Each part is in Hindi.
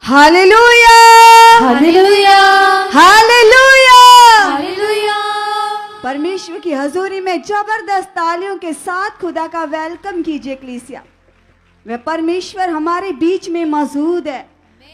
Hallelujah, hallelujah, hallelujah. हालेलुया। परमेश्वर की हजूरी में जबरदस्त तालियों के साथ खुदा का वेलकम कीजिए कलीसिया। वह परमेश्वर हमारे बीच में मौजूद है।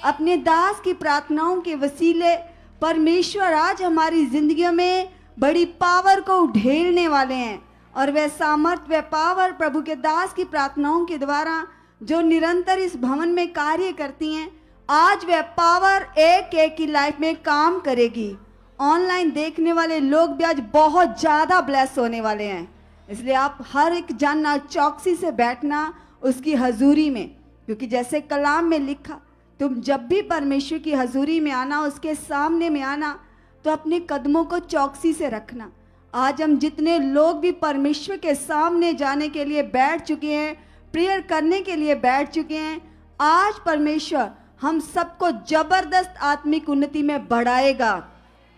अपने दास की प्रार्थनाओं के वसीले परमेश्वर आज हमारी जिंदगियों में बड़ी पावर को उधेड़ने वाले हैं और वह सामर्थ वह पावर प्रभु के दास की प्रार्थनाओं के द्वारा जो निरंतर इस भवन में कार्य करती हैं, आज वह पावर एक एक की लाइफ में काम करेगी। ऑनलाइन देखने वाले लोग भी आज बहुत ज़्यादा ब्लेस होने वाले हैं, इसलिए आप हर एक जानना चौकसी से बैठना उसकी हजूरी में, क्योंकि जैसे कलाम में लिखा, तुम जब भी परमेश्वर की हजूरी में आना, उसके सामने में आना, तो अपने कदमों को चौकसी से रखना। आज हम जितने लोग भी परमेश्वर के सामने जाने के लिए बैठ चुके हैं, प्रेयर करने के लिए बैठ चुके हैं, आज परमेश्वर हम सबको जबरदस्त आत्मिक उन्नति में बढ़ाएगा।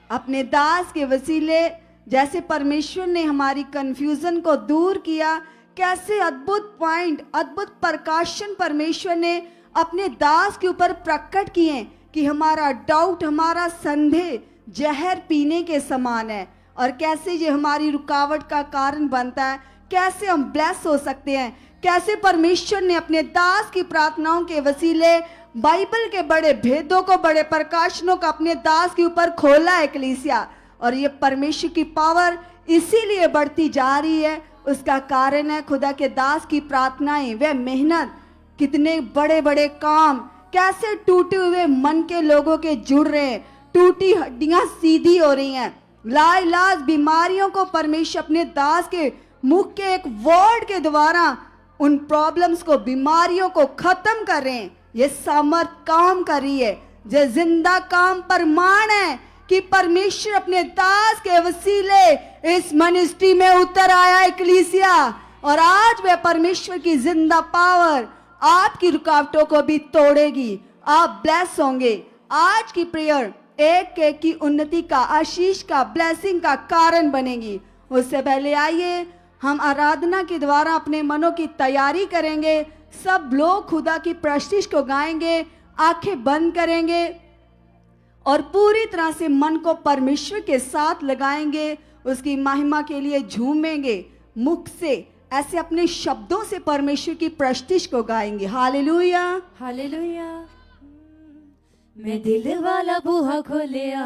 अपने दास के वसीले जैसे परमेश्वर ने हमारी कंफ्यूजन को दूर किया, कैसे अद्भुत पॉइंट, अद्भुत प्रकाशन परमेश्वर ने अपने दास के ऊपर प्रकट किए कि हमारा डाउट, हमारा संदेह जहर पीने के समान है और कैसे ये हमारी रुकावट का कारण बनता है, कैसे हम ब्लेस हो सकते हैं, कैसे परमेश्वर ने अपने दास की प्रार्थनाओं के वसीले बाइबल के बड़े भेदों को, बड़े प्रकाशनों को अपने दास के ऊपर खोला है कलीसिया। और ये परमेश्वर की पावर इसीलिए बढ़ती जा रही है, उसका कारण है खुदा के दास की प्रार्थनाएं, वह मेहनत, कितने बड़े बड़े काम, कैसे टूटे हुए मन के लोगों के जुड़ रहे हैं, टूटी हड्डियां सीधी हो रही हैं, लाइलाज बीमारियों को परमेश्वर अपने दास के मुख के एक वर्ड के द्वारा उन प्रॉब्लम्स को, बीमारियों को खत्म कर रहे हैं। ये सामर्थ काम कर रही है, जो जिंदा काम प्रमाण है कि परमेश्वर अपने दास के वसीले इस मिनिस्ट्री में उतर आया है कलीसिया। और आज वह परमेश्वर की जिंदा पावर आपकी रुकावटों को भी तोड़ेगी, आप ब्लेस होंगे। आज की प्रेयर एक एक की उन्नति का, आशीष का, ब्लेसिंग का कारण बनेगी। उससे पहले आइए हम आराधना के द्वारा अपने मनों की तैयारी करेंगे। सब लोग खुदा की प्रस्तुति को गाएंगे, आंखें बंद करेंगे और पूरी तरह से मन को परमेश्वर के साथ लगाएंगे, उसकी महिमा के लिए झूमेंगे, मुख से ऐसे अपने शब्दों से परमेश्वर की प्रस्तुति को गाएंगे। Hallelujah, hallelujah. मैं दिल वाला बूहा खोलिया,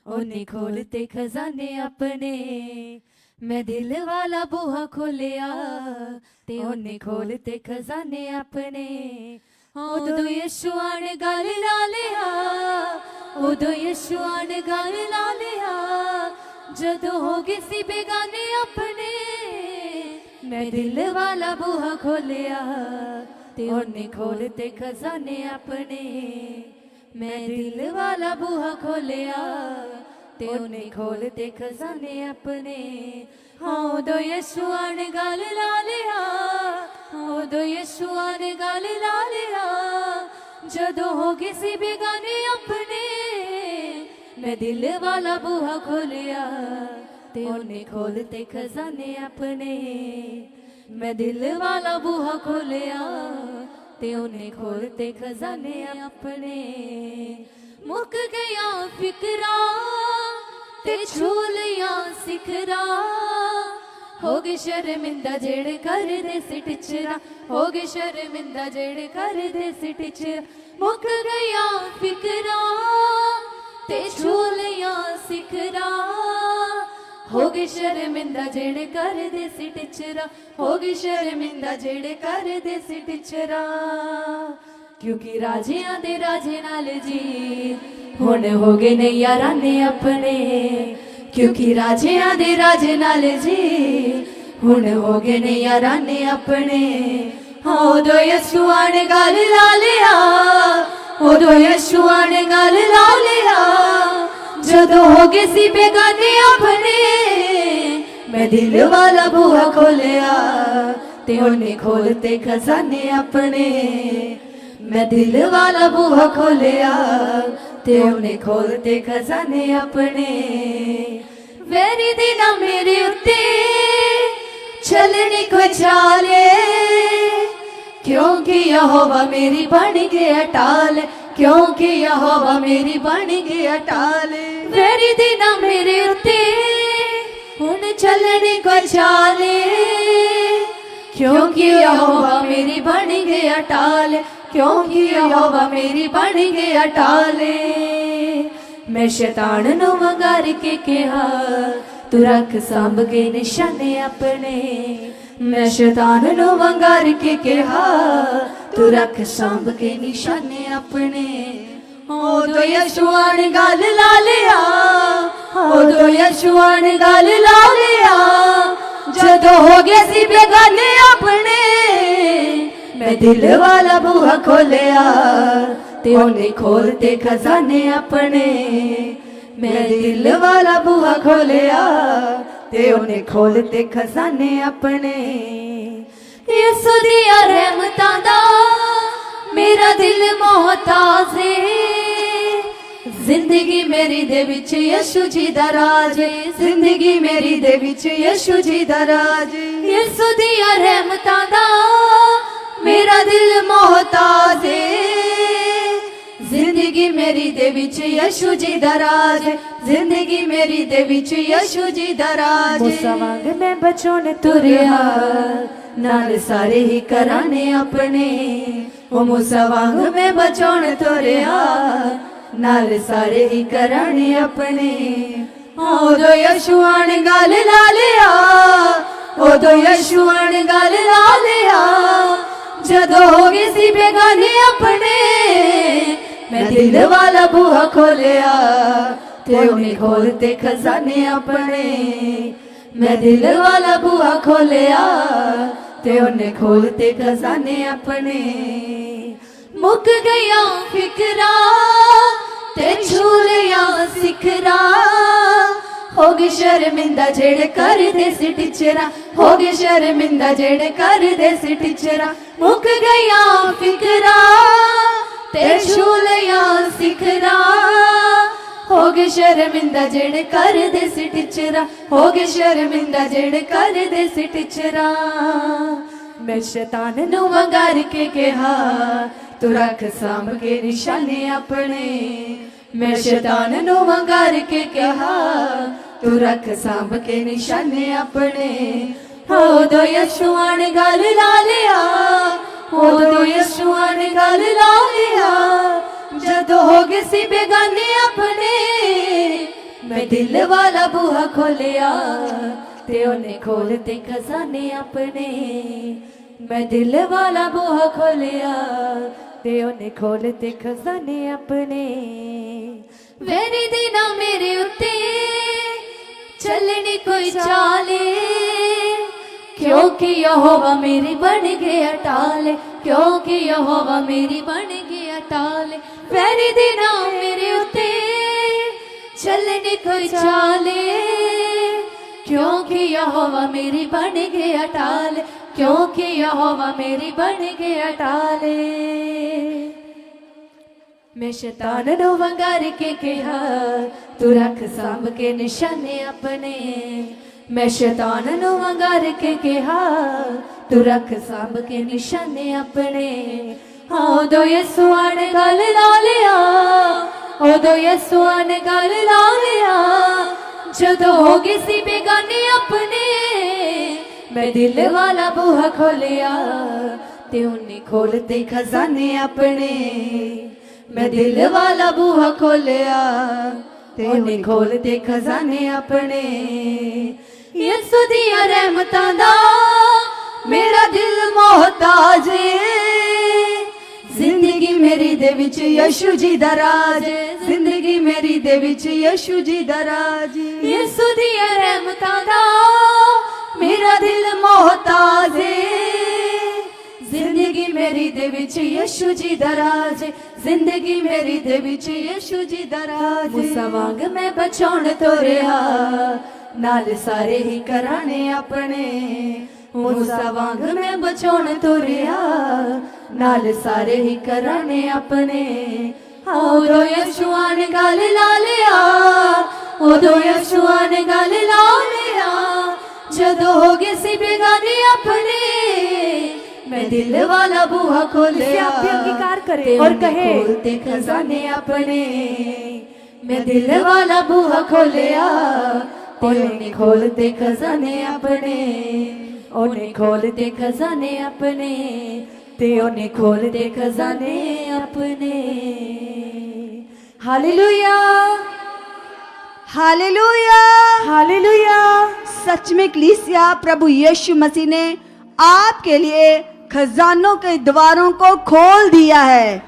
उन्हें खोलते खजाने अपने। मैं दिल वाला बूहा खोलिया, ते उन्हें खोलते खजाने अपने। उदो यीशुआ ने गल ला लिया, उदो यीशुआ ने गल ला लिया, जदों हो गए सी बेगाने अपने। मैं दिल वाला बूहा खोलिया, ते उन्हें खोलते खजाने अपने। मैं दिल वाला बूहा खोलिया, ते उन्हें खोलते खजाने अपने। हाँ दो यीशुआ ने गल ला लिया, हाँ दो यीशुआ ने गल ला लिया, जदों हो गए सी बेगाने अपने। मैं दिल वाला बूहा खोलिया, ते उन्हें खोलते खजाने अपने। मैं दिल वाला बूहा खोलिया, ते उन्हें खोलते खजाने अपने। मुक गया फिकरा ते झूलिया सिखरा, हो गए शर्मिंदा जेड़े कर दे सिटचरा, हो गए शर्मिंदा जेड़े कर दे सिटचरा। मुक गया फिकरा ते झूलिया सिखरा, हो गए शर्मिंदा जेड़े कर दे सिटचरा, हो गए शर्मिंदा जेड़े कर दे सिटचरा। क्योंकि राजियां दे राजे नाल जी हुण हो गए ने याराने अपने। क्योंकि राजियां दे राजे नाल जी हुण हो गए ने याराने अपने। हाँ उदो यीशुआ ने गल ला लिया, उदो यीशुआ ने गल ला लिया, जदों हो गए सी बेगाने अपने। मैं दिल वाला बूहा खोलिया, ते उन्हें खोलते खजाने अपने। मैं दिल वाला बूहा खोलिया, ते उन्हें खोलते खजाने अपने। वेरी दिना मेरे उत्ते चलने को चाले, क्योंकि यहोवा मेरी बन गया टाल, क्योंकि यहोवा मेरी बन गया टाल। वेरी दिना मेरे उत्ते हुण चलने को चाले, क्योंकि यहोवा मेरी बन गया टाल, क्योंकि यहोवा मेरी बन गया टाले। मैं शैतान नू वंगार के कहा तू रख सांभ के निशाने अपने, मैं शैतान नू वंगार के कहा तू रख सांभ के निशाने अपने। उदो यशुआ ने गल ला लिया, उदो यशुआ ने गल ला लिया, जदों हो गए सी बेगाने अपने। मैं दिल वाला बूहा खोलिया ते उन्हें खोलते खजाने अपने, मैं दिल वाला बूहा खोलिया ते उन्हें खोलते खजाने अपने। यसू दिया रहमतां दा मेरा दिल मोहताज है, जिंदगी मेरी दे विच यीशु जी दा राज, जिंदगी मेरी दे विच यीशु जी दा राज। यसू दिया रहमतां दा मेरा दिल मोहताज है, जिंदगी मेरी दे विच यीशु जी दा राज, जिंदगी मेरी दे विच यीशु जी दा राज। मूसा वांग मैं बचोन तुरिया नाल सारे ही कराने अपने, ओ मूसा वांग मैं बचोन तुरिया नाल सारे ही कराने अपने। उदो यशुआ ने गल ला लिया, उदो यशुआ ने गल ला लिया, जदों हो गए सी बेगाने अपने। मैं दिल वाला बूहा खोलिया ते उन्हें खोलते खजाने अपने, मैं दिल वाला बूहा खोलिया ते उन्हें खोलते खजाने अपने। मुक गया फिकरा ते झूलिया सिखरा, हो गए शर्मिंदा जेड़े कर दे सी टीचरा, हो गए शर्मिंदा जेड़े कर दे सी टीचरा। मुक गया फिकरा ते झूलिया सिखरा, हो गए शर्मिंदा जेड़े कर दे सी टीचरा, हो गए शर्मिंदा जेड़े कर दे सी टीचरा। मैं शैतान नू वंगार के कहा तू रख सांभ के निशाने अपने, मैं शैतान नू वंगार के कहा तू रख सांभ के निशाने अपने। उदो यशुआ ने गल ला लिया, उदो यशुआ ने गल ला लिया, जदों हो गए सी बेगाने अपने। मैं दिल वाला बूहा खोलिया ते उन्हें खोलते खजाने अपने, मैं दिल वाला बूहा खोलिया ते उन्हें खोलते खजाने अपने। वेरी दिना मेरे उत्ते चलने कोई चाले, क्योंकि यहोवा मेरी बन गया टाल, क्योंकि यहोवा मेरी बन गया टाल। वेरी दिना मेरे उत्ते चलने कोई चाले, क्योंकि यहोवा मेरी बन गया टाल, क्योंकि यहोवा मेरी बन गया टाले। मैं शैतान नू वंगार के कहा तू रख सांभ के निशाने अपने, मैं शैतान नू वंगार के कहा तू रख सांभ के निशाने अपने। उदो यीशुआ ने गल ला लिया, उदो यीशुआ ने गल ला लिया, जदों हो गए सी बेगाने अपने। मैं दिल वाला बूहा खोलिया ते उन्हें खोलते खजाने अपने, मैं दिल वाला बूहा खोलिया ते उन्हें खोलते खजाने अपने। यसू दिया रहमतां दा मेरा दिल मोहताज है, जिंदगी मेरी दे विच यीशु जी दा राज, जिंदगी मेरी दे विच यीशु जी दा राज। यसू दिया रहमतां दा मेरा दिल मोहताज है, जिंदगी मेरी दे विच यीशु जी दा राज, जिंदगी मेरी दे विच यीशु जी दा राज। मूसा वांग मैं बचाउण तोरिया नाल सारे ही कराने अपने, मूसा वांग मैं बचाउण तोरिया नाल सारे ही कराने अपने। उदो यीशुआ ने गल ला लिया, उदो यीशुआ ने गल ला लिया, जदों हो गए सी बेगाने अपने। मैं दिल वाला बूहा खोले इससे आप भी अंगीकार करें और कहे, खोलते खजाने अपने, मैं दिल वाला बूहा खोले उन्हें खोलते खजाने अपने, उन्हें खोलते खजाने अपने, ते उन्हें खोलते खजाने अपने। Hallelujah, hallelujah, hallelujah. सच में कलीसिया, प्रभु यीशु मसीह ने आपके लिए खजानों के द्वारों को खोल दिया है।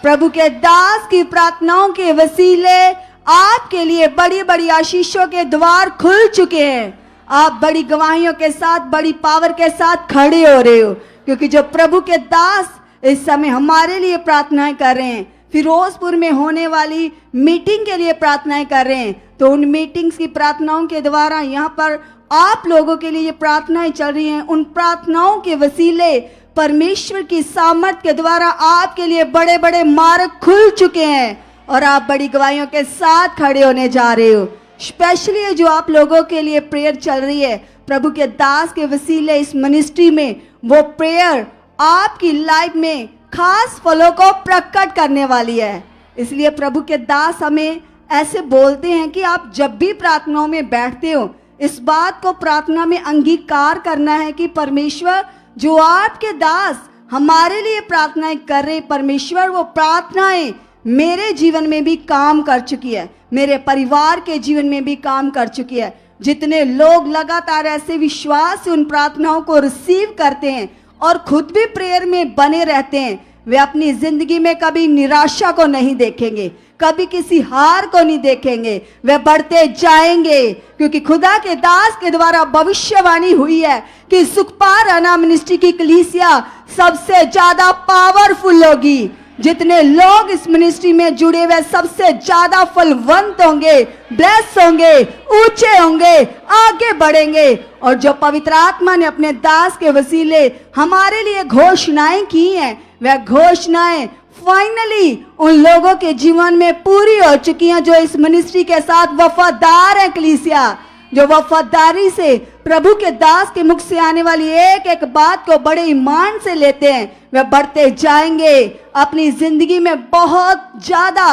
प्रभु के दास की प्रार्थनाओं के वसीले आपके लिए बड़ी बड़ी आशीषों के द्वार खुल चुके हैं। आप बड़ी गवाहियों के साथ, बड़ी पावर के साथ खड़े हो रहे हो, क्योंकि जो प्रभु के दास इस समय हमारे लिए प्रार्थनाएं कर रहे हैं, फिरोजपुर में होने वाली मीटिंग के लिए प्रार्थनाएं कर रहे हैं, तो उन मीटिंग्स की प्रार्थनाओं के द्वारा यहाँ पर आप लोगों के लिए ये प्रार्थनाएं चल रही हैं। उन प्रार्थनाओं के वसीले परमेश्वर की सामर्थ के द्वारा आपके लिए बड़े बड़े मार्ग खुल चुके हैं और आप बड़ी गवाहियों के साथ खड़े होने जा रहे हो। स्पेशली जो आप लोगों के लिए प्रेयर चल रही है, प्रभु के दास के वसीले इस मिनिस्ट्री में, वो प्रेयर आपकी लाइफ में खास फलों को प्रकट करने वाली है। इसलिए प्रभु के दास हमें ऐसे बोलते हैं कि आप जब भी प्रार्थनाओं में बैठते हो, इस बात को प्रार्थना में अंगीकार करना है कि परमेश्वर, जो आपके दास हमारे लिए प्रार्थनाएं कर रहे, परमेश्वर वो प्रार्थनाएं मेरे जीवन में भी काम कर चुकी है, मेरे परिवार के जीवन में भी काम कर चुकी है। जितने लोग लगातार ऐसे विश्वास से उन प्रार्थनाओं को रिसीव करते हैं और खुद भी प्रेयर में बने रहते हैं, वे अपनी जिंदगी में कभी निराशा को नहीं देखेंगे, कभी किसी हार को नहीं देखेंगे, वे बढ़ते जाएंगे। क्योंकि खुदा के दास के द्वारा भविष्यवाणी हुई है कि सुखपार अना मिनिस्ट्री की कलीसिया सबसे ज्यादा पावरफुल होगी। जितने लोग इस मिनिस्ट्री में जुड़े हुए सबसे ज्यादा फलवंत होंगे, ब्लेस होंगे, ऊंचे होंगे, आगे बढ़ेंगे। और जो पवित्र आत्मा ने अपने दास के वसीले हमारे लिए घोषणाएं की हैं, वह घोषणाएं फाइनली उन लोगों के जीवन में पूरी हो चुकी हैं जो इस मिनिस्ट्री के साथ वफादार है। कलीसिया जो वफादारी से प्रभु के दास के मुख से आने वाली एक एक बात को बड़े ईमान से लेते हैं, वे बढ़ते जाएंगे, अपनी जिंदगी में बहुत ज्यादा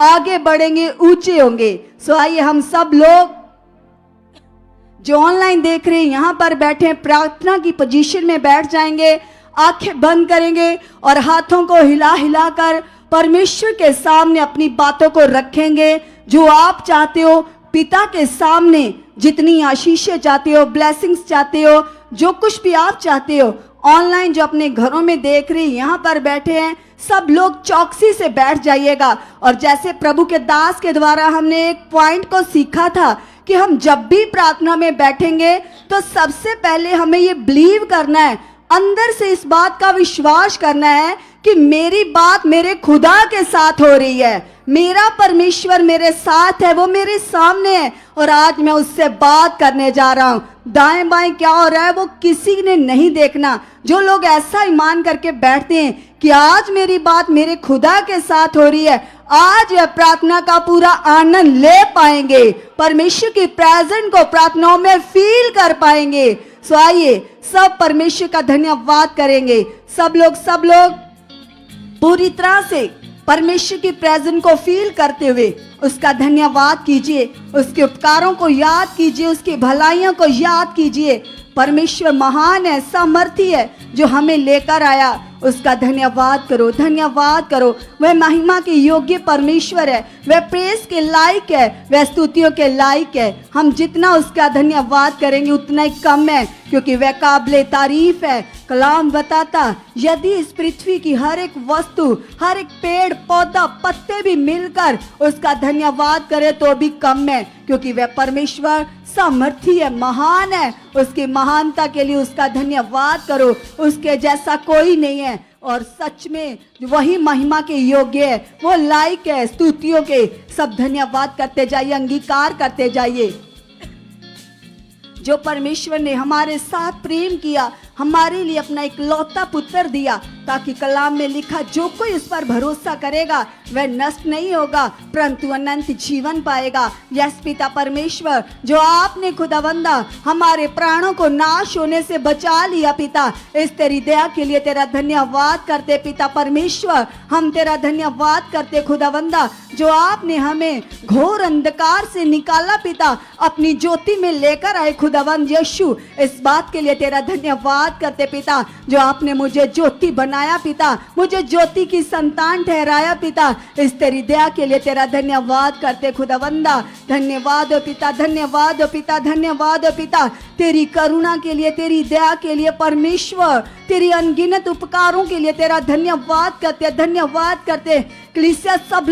आगे बढ़ेंगे, ऊंचे होंगे। सो आइए हम सब लोग जो ऑनलाइन देख रहे हैं, यहाँ पर बैठे प्रार्थना की पोजीशन में बैठ जाएंगे, आंखें बंद करेंगे और हाथों को हिला हिला कर परमेश्वर के सामने अपनी बातों को रखेंगे। जो आप चाहते हो पिता के सामने, जितनी आशीषें चाहते हो, ब्लेसिंग्स चाहते हो, जो कुछ भी आप चाहते हो, ऑनलाइन जो अपने घरों में देख रहे हैं, यहाँ पर बैठे हैं, सब लोग चौकसी से बैठ जाइएगा। और जैसे प्रभु के दास के द्वारा हमने एक पॉइंट को सीखा था कि हम जब भी प्रार्थना में बैठेंगे तो सबसे पहले हमें ये बिलीव करना है, अंदर से इस बात का विश्वास करना है कि मेरी बात मेरे खुदा के साथ हो रही है, मेरा परमेश्वर मेरे साथ है, वो मेरे सामने है और आज मैं उससे बात करने जा रहा हूँ। दाएं बाएं क्या हो रहा है वो किसी ने नहीं देखना। जो लोग ऐसा ईमान करके बैठते हैं कि आज मेरी बात मेरे खुदा के साथ हो रही है, आज यह प्रार्थना का पूरा आनंद ले पाएंगे, परमेश्वर की प्रेजेंस को प्रार्थनाओं में फील कर पाएंगे। सो आइए सब परमेश्वर का धन्यवाद करेंगे। सब लोग पूरी तरह से परमेश्वर की प्रेजेंस को फील करते हुए उसका धन्यवाद कीजिए, उसके उपकारों को याद कीजिए, उसकी भलाइयों को याद कीजिए। परमेश्वर महान है, सामर्थी है, जो हमें लेकर आया, उसका धन्यवाद करो, धन्यवाद करो। वह महिमा के योग्य परमेश्वर है, वह प्रेस के लायक है, वह स्तुतियों के लायक है। हम जितना उसका धन्यवाद करेंगे उतना ही कम है, क्योंकि वह काबिले तारीफ है। कलाम बताता, यदि इस पृथ्वी की हर एक वस्तु, हर एक पेड़ पौधा पत्ते भी मिलकर उसका धन्यवाद करे तो भी कम है, क्योंकि वह परमेश्वर सामर्थी है, महान है। उसकी महानता के लिए उसका धन्यवाद करो, उसके जैसा कोई नहीं है और सच में वही महिमा के योग्य है, वो लायक है स्तुतियों के। सब धन्यवाद करते जाइए, अंगीकार करते जाइए। जो परमेश्वर ने हमारे साथ प्रेम किया, हमारे लिए अपना इकलौता पुत्र दिया, ताकि कलाम में लिखा जो कोई उस पर भरोसा करेगा वह नष्ट नहीं होगा परंतु अनंत जीवन पाएगा। यस पिता परमेश्वर, जो आपने खुदावंदा हमारे प्राणों को नाश होने से बचा लिया पिता, इस तेरी दया के लिए तेरा धन्यवाद करते पिता परमेश्वर। हम तेरा धन्यवाद करते खुदावंदा, जो आपने हमें घोर अंधकार से निकाला पिता, अपनी ज्योति में लेकर आए खुदावंद यीशु। इस बात के लिए तेरा धन्यवाद करते पिता, जो आपने मुझे ज्योति बनाया पिता, मुझे ज्योति की संतान ठहराया पिता। इस तेरी दया के लिए तेरा धन्यवाद करते खुदावंदा। धन्यवाद हो पिता, धन्यवाद हो पिता, धन्यवाद हो पिता, तेरी करुणा के लिए, तेरी दया के लिए परमेश्वर, तेरी अनगिनत उपकारों के लिए तेरा धन्यवाद करते, धन्यवाद करते। कलीसिया सब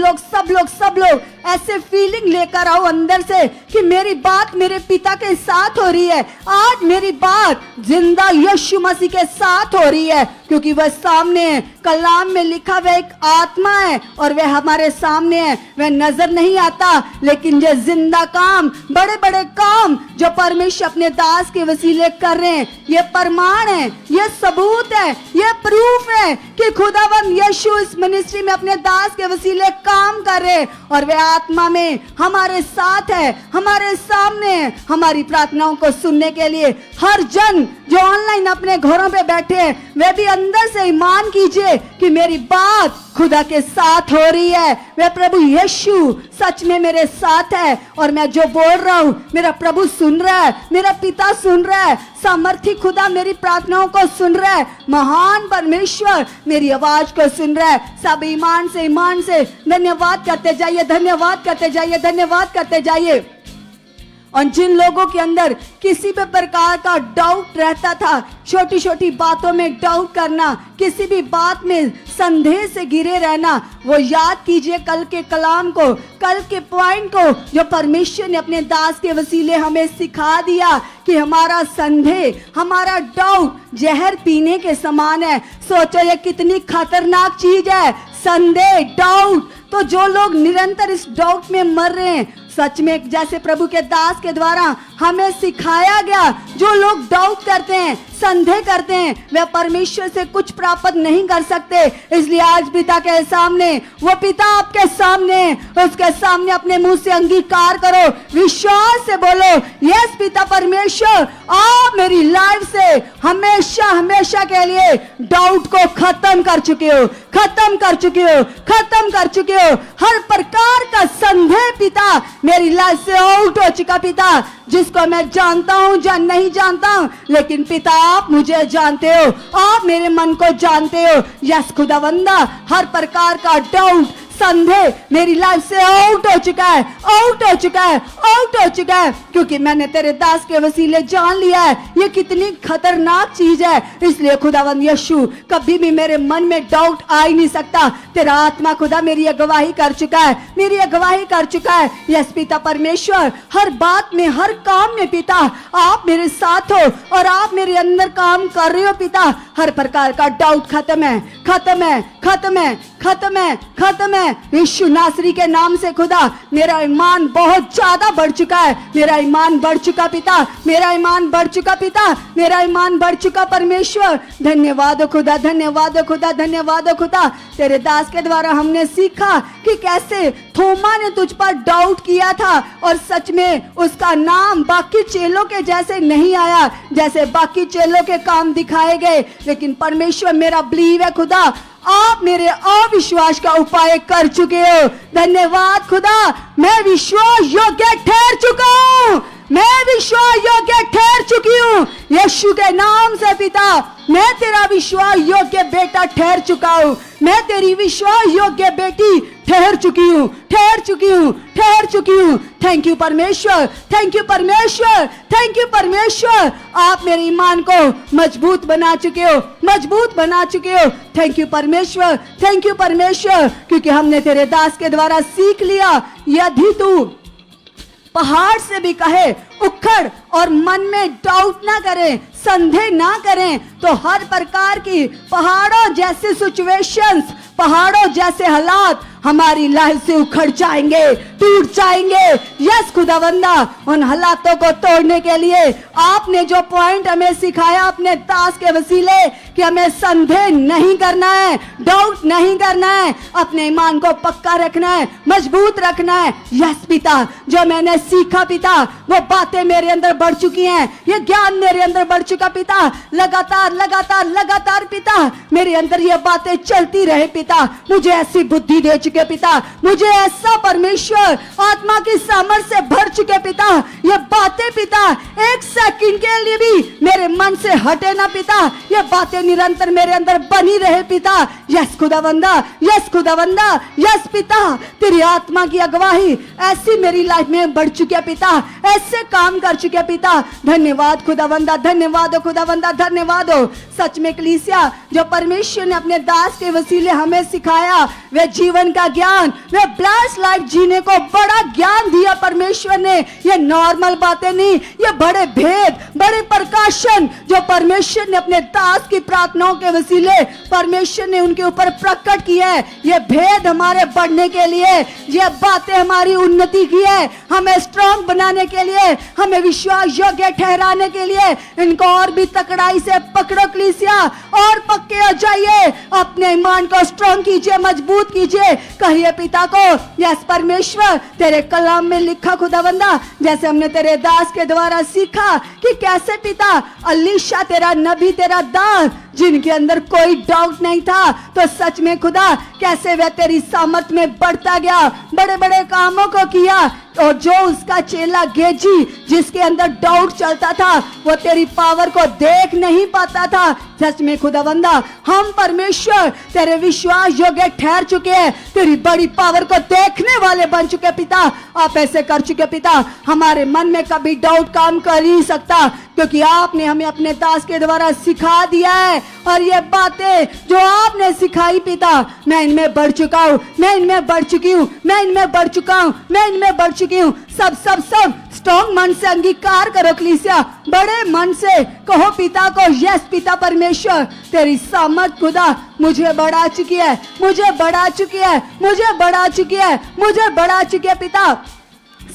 लोग ऐसे फीलिंग लेकर आओ अंदर से कि मेरी बात मेरे पिता के साथ हो रही है। आज मेरी बात जिंदा यीशु मसीह के साथ हो रही है, क्योंकि वह सामने है। कलाम में लिखा वह एक आत्मा है और वह हमारे सामने है। वह नजर नहीं आता, लेकिन ये जिंदा काम, बड़े बड़े काम जो परमेश्वर अपने दास के वसीले कर रहे हैं, ये प्रमाण है, ये सबूत है, ये प्रूफ है कि खुदावंद यीशु इस मिनिस्ट्री में अपने दास के वसीले काम कर रहे, और वह आत्मा में हमारे साथ है, हमारे सामने है, हमारी प्रार्थनाओं को सुनने के लिए। हर जन जो ऑनलाइन अपने घरों पे बैठे हैं, वे भी अंदर से ईमान कीजिए कि मेरी बात खुदा के साथ हो रही है। वह प्रभु यीशु सच में मेरे साथ है, और मैं जो बोल रहा हूँ मेरा प्रभु सुन रहा है, मेरा पिता सुन रहा है, सामर्थी खुदा मेरी प्रार्थनाओं को सुन रहा है, महान परमेश्वर मेरी आवाज को सुन रहा है। सब ईमान से धन्यवाद करते जाइए, धन्यवाद करते जाइए, धन्यवाद करते जाइए। और जिन लोगों के अंदर किसी भी प्रकार का डाउट रहता था, छोटी छोटी बातों में डाउट करना, किसी भी बात में संदेह से घिरे रहना, वो याद कीजिए कल के कलाम को, कल के पॉइंट को, जो परमेश्वर ने अपने दास के वसीले हमें सिखा दिया कि हमारा संदेह, हमारा डाउट जहर पीने के समान है। सोचो ये कितनी खतरनाक चीज है, संदेह, डाउट। तो जो लोग निरंतर इस डाउट में मर रहे हैं, सच में जैसे प्रभु के दास के द्वारा हमें सिखाया गया, जो लोग डाउट करते हैं, संदेह करते हैं, वे परमेश्वर से कुछ प्राप्त नहीं कर सकते। इसलिए आज पिता के सामने, वो पिता आपके सामने, उसके सामने अपने मुंह से अंगीकार करो, विश्वास से बोलो, यस पिता परमेश्वर, आप मेरी लाइफ से हमेशा हमेशा के लिए डाउट को खत्म कर चुके हो, खत्म कर चुके हो, खत्म कर चुके हो। हर प्रकार का संदेह पिता मेरी लाइफ से आउट हो चुका पिता, जिसको मैं जानता हूं या नहीं जानता हूं, लेकिन पिता आप मुझे जानते हो, आप मेरे मन को जानते हो। यस खुदावंदा, हर प्रकार का डाउट, संदेह मेरी लाइफ से आउट हो चुका है, आउट हो चुका है, आउट हो चुका है, क्योंकि मैंने तेरे दास के वसीले जान लिया है ये कितनी खतरनाक चीज है। इसलिए खुदावंद यीशु, कभी भी मेरे मन में डाउट आ ही नहीं सकता। तेरा आत्मा खुदा मेरी अगवाही कर चुका है, मेरी अगवाही कर चुका है। यस पिता परमेश्वर, हर बात में, हर काम में पिता आप मेरे साथ हो और आप मेरे अंदर काम कर रहे हो पिता। हर प्रकार का डाउट खत्म है, खत्म है, खत्म है, खत्म है, खत्म है। यीशु नासरी के नाम से खुदा मेरा ईमान बहुत ज्यादा बढ़ चुका है, मेरा ईमान बढ़ चुका पिता, मेरा ईमान बढ़ चुका पिता, मेरा ईमान बढ़ चुका परमेश्वर। धन्यवाद खुदा, धन्यवाद खुदा, धन्यवाद खुदा। तेरे दास के द्वारा हमने सीखा कि कैसे थोमा ने तुझ पर डाउट किया था और सच में उसका नाम बाकी चेलों के जैसे नहीं आया, जैसे बाकी चेलों के काम दिखाए गए। लेकिन परमेश्वर मेरा बिलीव है खुदा, आप मेरे अविश्वास का उपाय कर चुके हो। धन्यवाद खुदा, मैं विश्वास योग्य ठहर चुका हूँ, मैं विश्वास योग्य ठहर चुकी हूँ। यीशु के नाम से पिता, मैं तेरा विश्वास योग्य बेटा ठहर चुका हूँ, मैं तेरी विश्वास योग्य बेटी ठहर चुकी हूँ, ठहर चुकी हूँ, ठहर चुकी हूँ। थैंक यू परमेश्वर, थैंक यू परमेश्वर, थैंक यू परमेश्वर। आप मेरे ईमान को मजबूत बना चुके हो, मजबूत बना चुके हो। थैंक यू परमेश्वर, थैंक यू परमेश्वर, क्योंकि हमने तेरे दास के द्वारा सीख लिया, यदि तू पहाड़ से भी कहे उखड़ और मन में डाउट ना करें, संदेह ना करें, तो हर प्रकार की पहाड़ों जैसे सिचुएशंस, पहाड़ों जैसे हालात हमारी लाइफ से उखड़ जाएंगे, टूट जाएंगे। यस खुदावंदा, उन हालातों को तोड़ने के लिए आपने जो पॉइंट हमें सिखाया अपने दास के वसीले कि हमें संदेह नहीं करना है, डाउट नहीं करना है, अपने ईमान को पक्का रखना है, मजबूत रखना है। यस पिता, जो मैंने सीखा पिता, वो बातें मेरे अंदर बढ़ चुकी हैं, ये ज्ञान मेरे अंदर बढ़ चुका पिता। लगातार लगातार लगातार पिता मेरे अंदर ये बातें चलती रहे पिता। मुझे ऐसी बुद्धि दे चुके पिता, मुझे ऐसा परमेश्वर आत्मा की सामर्थ्य से भर चुके पिता। ये बातें पिता एक सेकंड के लिए भी मेरे मन से हटे ना पिता, ये बातें निरंतर मेरे अंदर बनी रहे पिता। यस खुदावंदा, यस खुदावंदा, यस पिता, तेरी आत्मा की अगवाई ऐसी मेरी लाइफ में बढ़ चुकी है पिता, ऐसे काम कर चुके पिता। धन्यवाद खुदावंदा, धन्यवाद हो खुदावंदा, धन्यवाद हो। सच में कलीसिया, जो परमेश्वर ने अपने दास के वसीले हमें सिखाया, वे जीवन का ज्ञान, वे ब्लेस्ड लाइफ जीने को बड़ा ज्ञान दिया परमेश्वर ने। ये नॉर्मल बातें नहीं, ये बड़े भेद, बड़े प्रकाशन जो परमेश्वर ने अपने दास की प्रार्थनाओं के वसीले परमेश्वर ने उनके ऊपर प्रकट किया है। ये भेद हमारे बढ़ने के लिए, ये बातें हमारी उन्नति की है, हमें स्ट्रांग बनाने के लिए, हमें विश्वास योग्य ठहराने के लिए। इनको और भी तकड़ाई से पकड़ो कलीसिया, और पक्के हो जाइए, अपने ईमान को स्ट्रांग कीजिए, मजबूत कीजिए। कहिए पिता को, यस परमेश्वर, तेरे कलाम में लिखा खुदावंदा, जैसे हमने तेरे दास के द्वारा सीखा कि कैसे पिता अलीशा तेरा नबी, तेरा दास, जिनके अंदर कोई डाउट नहीं था, तो सच में खुदा कैसे वह तेरी सामर्थ में बढ़ता गया, बड़े बड़े कामों को किया। और जो उसका चेला गेजी, जिसके अंदर डाउट चलता था, वो तेरी पावर को देख नहीं पाता था। सच में खुदावंदा, हम परमेश्वर तेरे विश्वास योग्य ठहर चुके हैं, तेरी बड़ी पावर को देखने वाले बन चुके पिता। आप ऐसे कर चुके पिता, हमारे मन में कभी डाउट काम कर ही सकता, क्योंकि आपने हमें अपने दास के द्वारा सिखा दिया है। और ये बातें जो आपने सिखाई पिता, मैं इनमें बढ़ चुका हूँ, मैं इनमें बढ़ चुकी हूँ, मैं इनमें बढ़ चुका हूँ, मैं इनमें बढ़ चुकी हूँ। सब सब सब स्ट्रॉन्ग मन से अंगीकार करो कलीसिया, बड़े मन से कहो पिता को, यस पिता परमेश्वर, तेरी सामर्थ खुदा मुझे बढ़ा चुकी है, मुझे बढ़ा चुकी है, मुझे बढ़ा चुकी है, मुझे बढ़ा चुकी है पिता।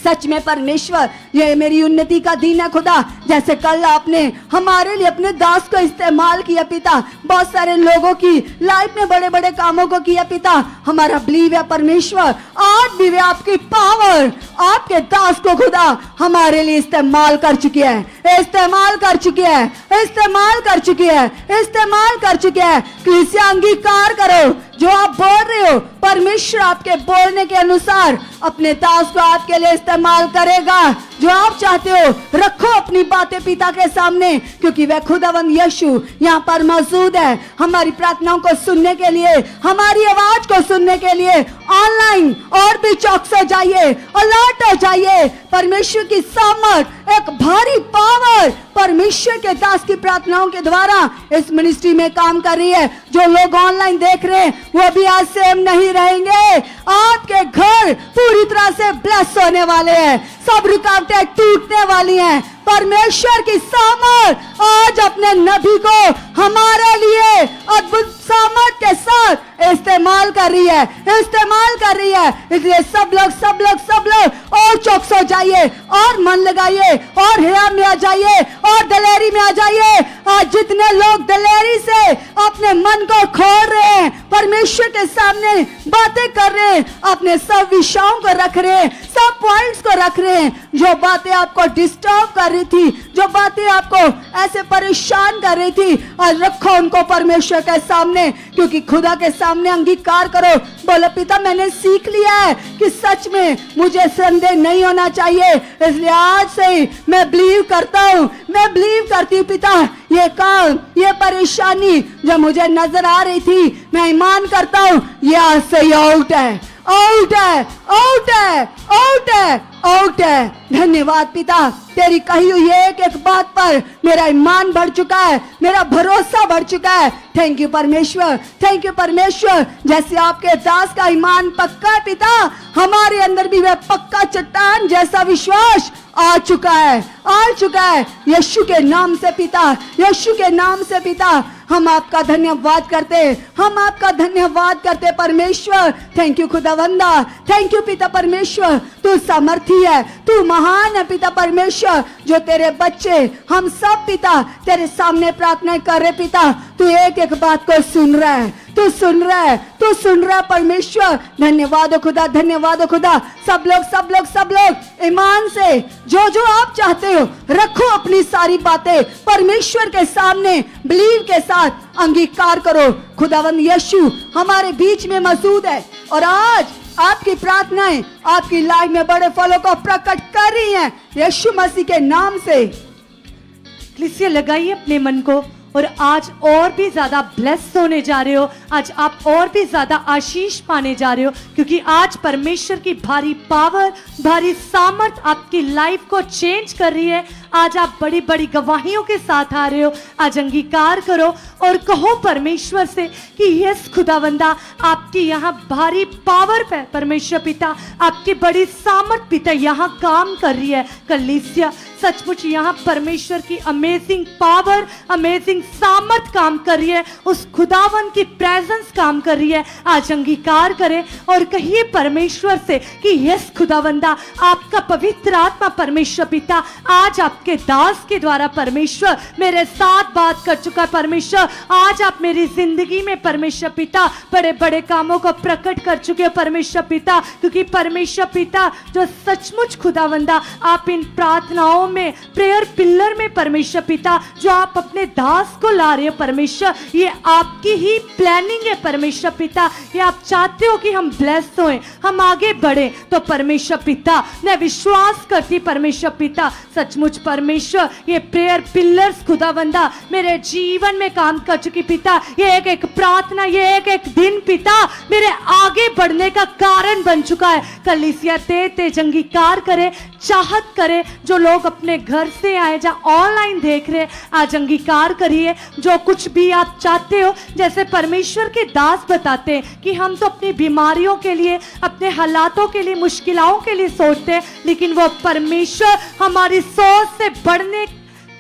सच में परमेश्वर, ये मेरी उन्नति का दिन है खुदा। जैसे कल आपने हमारे लिए अपने दास को इस्तेमाल किया पिता, बहुत सारे लोगों की लाइफ में बड़े बड़े कामों को किया पिता। हमारा बिलीव है परमेश्वर, आज भी वे आपकी पावर आपके दास को खुदा हमारे लिए इस्तेमाल कर चुकी है, इस्तेमाल कर चुकी है, इस्तेमाल कर चुकी है, इस्तेमाल कर चुकी है। कलीसिया अंगीकार करो, जो आप बोल रहे हो परमेश्वर आपके बोलने के अनुसार अपने दास को आपके लिए इस्तेमाल करेगा। जो आप चाहते हो रखो अपनी बातें पिता के सामने, क्योंकि वह खुदावंद यीशु यहाँ पर मौजूद है हमारी प्रार्थनाओं को सुनने के लिए, हमारी आवाज को सुनने के लिए। ऑनलाइन और भी चौकस हो जाइए, अलर्ट हो जाइए। परमेश्वर की सामर्थ, एक भारी पावर परमेश्वर के दास की प्रार्थनाओं के द्वारा इस मिनिस्ट्री में काम कर रही है। जो लोग ऑनलाइन देख रहे हैं वो भी आज सेम नहीं रहेंगे। आपके घर पूरी तरह से ब्लेस होने वाले हैं, सब रुकावटें टूटने वाली हैं। परमेश्वर की सामर्थ आज अपने नबी को हमारे लिए अद्भुत सामर्थ के साथ इस्तेमाल कर रही है, इस्तेमाल कर रही है। इसलिए सब लोग और चौकस हो जाइए, और मन लगाइए, और हियाम में आ जाइए, और दलेरी में आ जाइए। आज जितने लोग दलेरी से अपने मन को खोल रहे हैं, परमेश्वर के सामने बातें कर रहे हैं, अपने सब विषयों को रख रहे हैं, सब पॉइंट्स को रख रहे हैं, जो बातें आपको डिस्टर्ब कर रही थी, जो बातें आपको ऐसे परेशान कर रही थी, आज रखो उनको परमेश्वर के सामने, क्योंकि खुदा के सामने अंगीकार करो। बोलो पिता, मैंने सीख लिया है कि सच में मुझे संदेह नहीं होना चाहिए, इसलिए आज से ही मैं बिलीव करता हूँ, मैं बिलीव करती हूँ पिता। ये काम, ये परेशानी जो मुझे नजर आ रही थी, मैं ईमान करता हूँ ये आज से ही आउट है, आउट है, आउट है, आउट है, आउट है। धन्यवाद पिता, तेरी कही हुई एक एक बात पर मेरा ईमान बढ़ चुका है, मेरा भरोसा बढ़ चुका है। थैंक यू परमेश्वर, थैंक यू परमेश्वर। जैसे आपके दास का ईमान पक्का है पिता, हमारे अंदर भी वह पक्का चट्टान जैसा विश्वास आ चुका है, आ चुका है। यीशु के नाम से पिता, यीशु के नाम से पिता, हम आपका धन्यवाद करते, हम आपका धन्यवाद करते परमेश्वर। थैंक यू खुदावंदा, थैंक यू पिता परमेश्वर। तू सामर्थी है, तू महान है पिता परमेश्वर। जो तेरे बच्चे हम सब पिता तेरे सामने प्रार्थना कर रहे पिता, तू एक एक बात को सुन रहा है, तू सुन रहा है, तू सुन रहा है परमेश्वर। धन्यवाद हो खुदा, धन्यवाद हो खुदा। सब लोग सब लोग सब लोग ईमान से जो जो आप चाहते हो रखो अपनी सारी बातें परमेश्वर के सामने, बिलीव के साथ अंगीकार करो। खुदावंद यीशु हमारे बीच में मौजूद है और आज आपकी प्रार्थनाएं आपकी लाइफ में बड़े फलों को प्रकट कर रही हैं यीशु मसीह के नाम से। कलीसिया लगाइए अपने मन को, और आज और भी ज्यादा ब्लेस होने जा रहे हो, आज आप और भी ज्यादा आशीष पाने जा रहे हो, क्योंकि आज परमेश्वर की भारी पावर, भारी सामर्थ आपकी लाइफ को चेंज कर रही है। आज आप बड़ी बड़ी गवाहियों के साथ आ रहे हो। आज अंगीकार करो और कहो परमेश्वर से कि यस खुदावंदा, आपकी यहाँ भारी पावर पे परमेश्वर पिता, आपकी बड़ी सामर्थ पिता यहाँ काम कर रही है। कलीसिया सचमुच यहाँ परमेश्वर की अमेजिंग पावर, अमेजिंग सामर्थ काम कर रही है, उस खुदावन की प्रेजेंस काम कर रही है। आज अंगीकार करें और कहिए परमेश्वर से कि यस खुदावंदा, आपका पवित्र आत्मा परमेश्वर पिता आज आपके दास के द्वारा परमेश्वर मेरे साथ बात कर चुका है। परमेश्वर आज आप मेरी जिंदगी में परमेश्वर पिता बड़े बड़े कामों को प्रकट कर चुके हो परमेश्वर पिता, क्योंकि परमेश्वर पिता जो सचमुच खुदावंदा आप इन प्रार्थनाओं में, प्रेयर पिलर में परमेश्वर पिता जो आप अपने दास को ला रहे हो परमेश्वर, ये आपकी ही प्लानिंग है परमेश्वर पिता। ये आप चाहते हो कि हम ब्लेस्ड होएं, हम आगे बढ़े। तो परमेश्वर पिता मैं विश्वास करती परमेश्वर पिता, सचमुच परमेश्वर ये प्रेयर पिलर्स खुदावंदा मेरे जीवन में काम कर चुकी पिता। ये एक एक प्रार्थना, ये एक एक दिन पिता मेरे आगे बढ़ने का कारण बन चुका है। कलीसिया तेज अंगीकार करे, चाहत करे, जो लोग अपने घर से आए या ऑनलाइन देख रहे, आज अंगीकार करिए जो कुछ भी आप चाहते हो। जैसे परमेश्वर के दास बताते हैं कि हम तो अपनी बीमारियों के लिए, अपने हालातों के लिए, मुश्किलों के लिए सोचते हैं, लेकिन वो परमेश्वर हमारी सोच से बढ़ने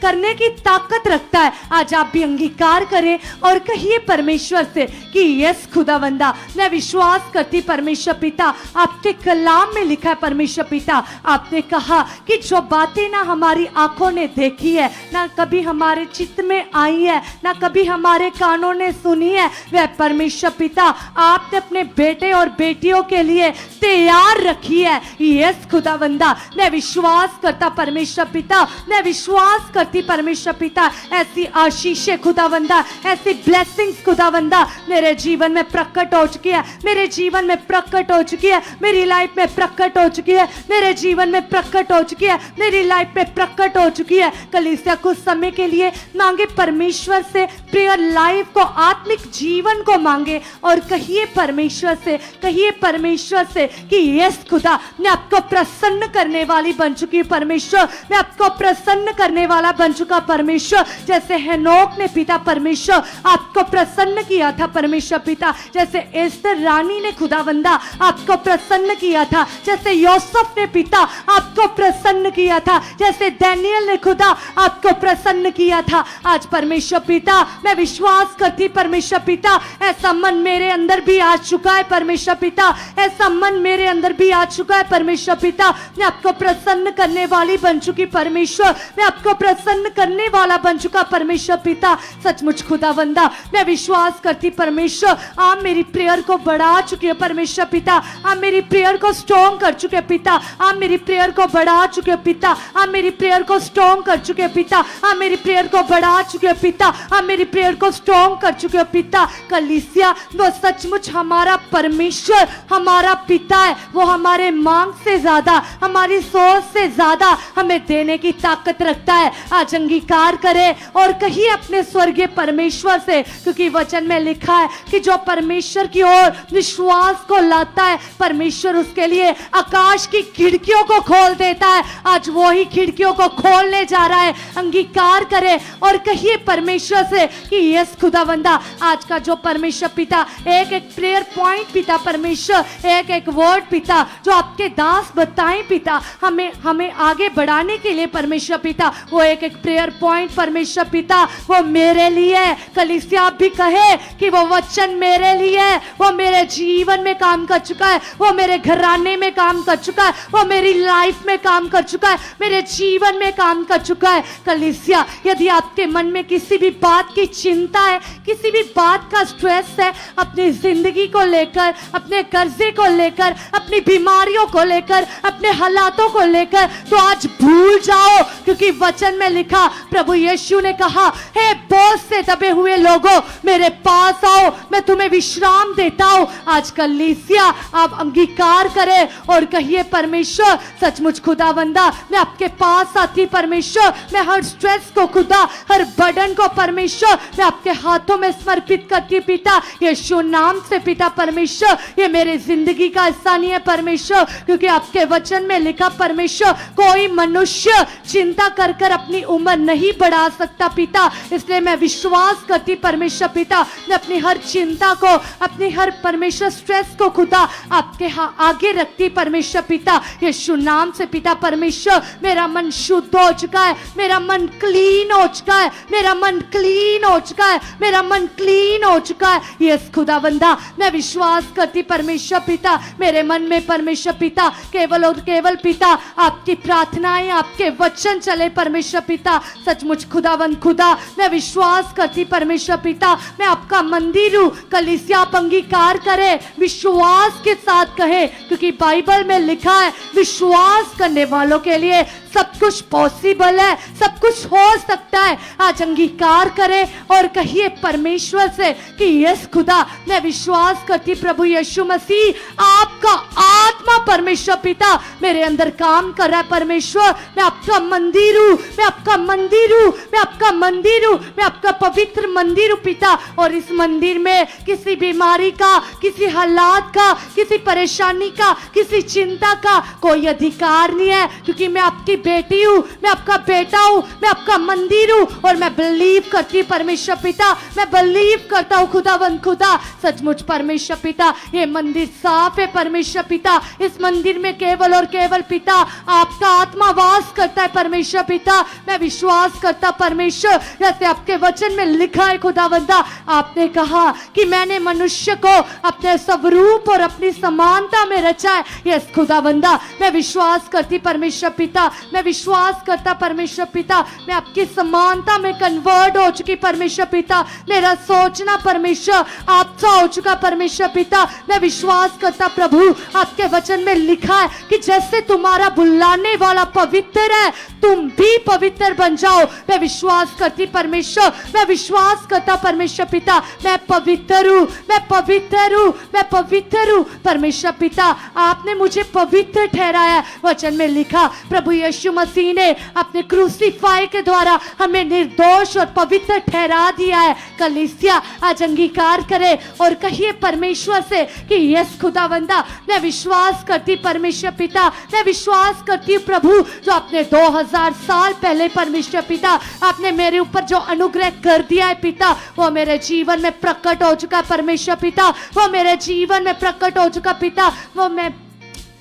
करने की ताकत रखता है। आज आप भी अंगीकार करें और कहिए परमेश्वर से कि यस खुदावंदा मैं विश्वास करती परमेश्वर पिता, आपके कलाम में लिखा है परमेश्वर पिता, आपने कहा कि जो बातें ना हमारी आंखों ने देखी है, ना कभी हमारे चित्त में आई है, ना कभी हमारे कानों ने सुनी है, वह परमेश्वर पिता आपने अपने बेटे और बेटियों के लिए तैयार रखी है। यस खुदावंदा मैं विश्वास करता परमेश्वर पिता, मैं विश्वास करती परमेश्वर पिता, ऐसी आशीषें खुदावंदा, ऐसी ब्लेसिंग्स खुदावंदा मेरे जीवन में प्रकट हो चुकी है, मेरे जीवन में प्रकट हो चुकी है, मेरी लाइफ में प्रकट हो चुकी है, मेरे जीवन में प्रकट हो चुकी है, मेरी लाइफ में प्रकट हो चुकी है। कलीसिया कुछ समय के लिए मांगे परमेश्वर से, प्रेयर लाइफ को, आत्मिक जीवन को मांगे और कहिए परमेश्वर से, कहिए परमेश्वर से कि यस खुदा मैं आपको प्रसन्न करने वाली बन चुकी हूँ परमेश्वर, मैं आपको प्रसन्न करने वाला बन चुका परमेश्वर। जैसे हेनोक ने पिता परमेश्वर आपको प्रसन्न किया था परमेश्वर पिता, जैसे एस्तर रानी ने खुदावंदा आपको प्रसन्न किया था, जैसे यूसुफ ने पिता आपको प्रसन्न किया था, जैसे दानियल ने खुदा आपको प्रसन्न किया था। आज परमेश्वर पिता मैं विश्वास करती परमेश्वर पिता, ऐसा मन मेरे अंदर भी आ चुका है परमेश्वर पिता, ऐसा मन मेरे अंदर भी आ चुका है परमेश्वर पिता। मैं आपको प्रसन्न करने वाली बन चुकी परमेश्वर, मैं आपको प्रसन्न करने वाला बन चुका परमेश्वर पिता। सचमुच खुदावंदा मैं विश्वास करती परमेश्वर, आप मेरी प्रेयर को बढ़ा चुके हो परमेश्वर पिता, आप मेरी प्रेयर को स्ट्रॉन्ग कर चुके पिता, आप मेरी प्रेयर को बढ़ा चुके पिता, आप मेरी प्रेयर को स्ट्रॉन्ग कर चुके पिता, आप मेरी प्रेयर को बढ़ा चुके पिता, आप मेरी प्रेयर को स्ट्रॉन्ग कर चुके पिता। कलीसिया वो सचमुच हमारा परमेश्वर, हमारा पिता है, वो हमारे मांग से ज्यादा, हमारी सोच से ज्यादा हमें देने की ताकत रखता है। आज अंगीकार करें और कहिए अपने स्वर्गीय परमेश्वर से, क्योंकि वचन में लिखा है कि जो परमेश्वर की ओर विश्वास को लाता है, परमेश्वर उसके लिए आकाश की खिड़कियों को खोल देता है। आज वो ही खिड़कियों को खोलने जा रहा है। अंगीकार करें और कहिए परमेश्वर से कि यस खुदावंदा, आज का जो परमेश्वर पिता एक एक प्रेयर पॉइंट पिता परमेश्वर, एक एक वर्ड पिता जो आपके दास बताएं पिता, हमें आगे बढ़ाने के लिए परमेश्वर पिता, वो एक एक प्रेयर पॉइंट परमेश्वर पिता वो मेरे लिए है। कलीसिया आप भी कहे कि वो वचन मेरे लिए है, वो मेरे जीवन में काम कर चुका है, वो मेरे घराने में काम कर चुका है, वो मेरी लाइफ में काम कर चुका है, मेरे जीवन में काम कर चुका है। कलीसिया यदि आपके मन में किसी भी बात की चिंता है, किसी भी बात का स्ट्रेस है, अपनी जिंदगी को लेकर, अपने कर्जे को लेकर, अपनी बीमारियों को लेकर, अपने हालातों को लेकर, तो आज भूल जाओ, क्योंकि वचन में लिखा प्रभु यीशु ने कहा, हे बोझ से दबे हुए लोगों मेरे पास आओ, मैं तुम्हें विश्राम देता हूं। आज कलीसिया आप अंगीकार करें और कहिए परमेश्वर सचमुच खुदावंदा, मैं आपके पास आती परमेश्वर, मैं हर स्ट्रेस को खुदा, हर बर्डन को परमेश्वर मैं आपके हाथों में समर्पित करती हूं पिता, यीशु नाम से पिता परमेश्वर। ये मेरी जिंदगी का हिस्सा नहीं है परमेश्वर, क्योंकि आपके वचन में लिखा परमेश्वर कोई मनुष्य चिंता कर कर अपनी उम्र नहीं बढ़ा सकता पिता, इसलिए मैं विश्वास करती परमेश्वर पिता, मैं अपनी हर चिंता को, अपनी हर परमेश्वर स्ट्रेस को खुदा आपके आगे रखती परमेश्वर पिता, यीशु नाम से पिता परमेश्वर। मेरा मन शुद्ध हो चुका है, मेरा मन क्लीन हो चुका है, मेरा मन क्लीन हो चुका है, मेरा मन क्लीन हो चुका है। यस खुदावंदा, मैं विश्वास करती परमेश्वर पिता, मेरे मन में परमेश्वर पिता केवल और केवल पिता आपकी प्रार्थनाएं, आपके वचन चले परमेश्वर पिता। सचमुच खुदावंद खुदा, मैं विश्वास करती परमेश्वर पिता, मैं आपका मंदिर हूं। कलीसिया आप अंगीकार करे, विश्वास के साथ कहे, क्योंकि बाइबल में लिखा है विश्वास करने वालों के लिए सब कुछ पॉसिबल है, सब कुछ हो सकता है। आज अंगीकार करें और कहिए परमेश्वर से कि यस खुदा, मैं विश्वास करती प्रभु यीशु मसीह, आपका आत्मा परमेश्वर पिता मेरे अंदर काम कर रहा है परमेश्वर। मैं आपका मंदिर हूं, मैं आपका मंदिर हूं, मैं आपका मंदिर हूं, मैं आपका पवित्र मंदिर हूं पिता। और इस मंदिर में किसी बीमारी का, किसी हालात का, किसी परेशानी का, किसी चिंता का कोई अधिकार नहीं है, क्योंकि मैं आपकी बेटी हूं, मैं आपका बेटा हूं, मैं आपका मंदिर हूं। और मैं बिलीव करती परमेश्वर पिता, मैं बिलीव करता हूं खुदावंद खुदा, सचमुच परमेश्वर पिता ये मंदिर साफ है परमेश्वर पिता, इस मंदिर में केवल और केवल पिता आपका आत्मा वास करता है परमेश्वर पिता। मैं विश्वास करता परमेश्वर, जैसे आपके वचन में लिखा है खुदावंदा, आपने कहा कि मैंने मनुष्य को अपने स्वरूप और अपनी समानता में रचा है। यस खुदावंदा, मैं विश्वास करती परमेश्वर पिता, मैं विश्वास करता परमेश्वर पिता, मैं आपकी समानता में कन्वर्ट हो चुकी परमेश्वर पिता। मेरा सोचना परमेश्वर आपसा हो चुका परमेश्वर पिता। मैं विश्वास करता प्रभु, आपके वचन में लिखा है कि जैसे तुम्हारा बुलाने वाला पवित्र है, तुम भी पवित्र बन जाओ। मैं विश्वास करती परमेश्वर, मैं विश्वास करता परमेश्वर पिता, मैं पवित्र हूँ, मैं पवित्र हूँ, मैं पवित्र हूँ परमेश्वर पिता। आपने मुझे पवित्र ठहराया। वचन में लिखा प्रभु यीशु मसीह ने अपने क्रूसीफाई के द्वारा हमें निर्दोष और पवित्र ठहरा दिया है। कलीसिया आज अंगीकार करे और कहिए परमेश्वर से कि यस खुदावंदा, मैं विश्वास करती परमेश्वर पिता, मैं विश्वास करती हूँ प्रभु, जो आपने 2000 साल पहले परमेश्वर पिता आपने मेरे ऊपर जो अनुग्रह कर दिया है पिता, वो मेरे जीवन में प्रकट हो चुका परमेश्वर पिता, वो मेरे जीवन में प्रकट हो चुका पिता। वो मैं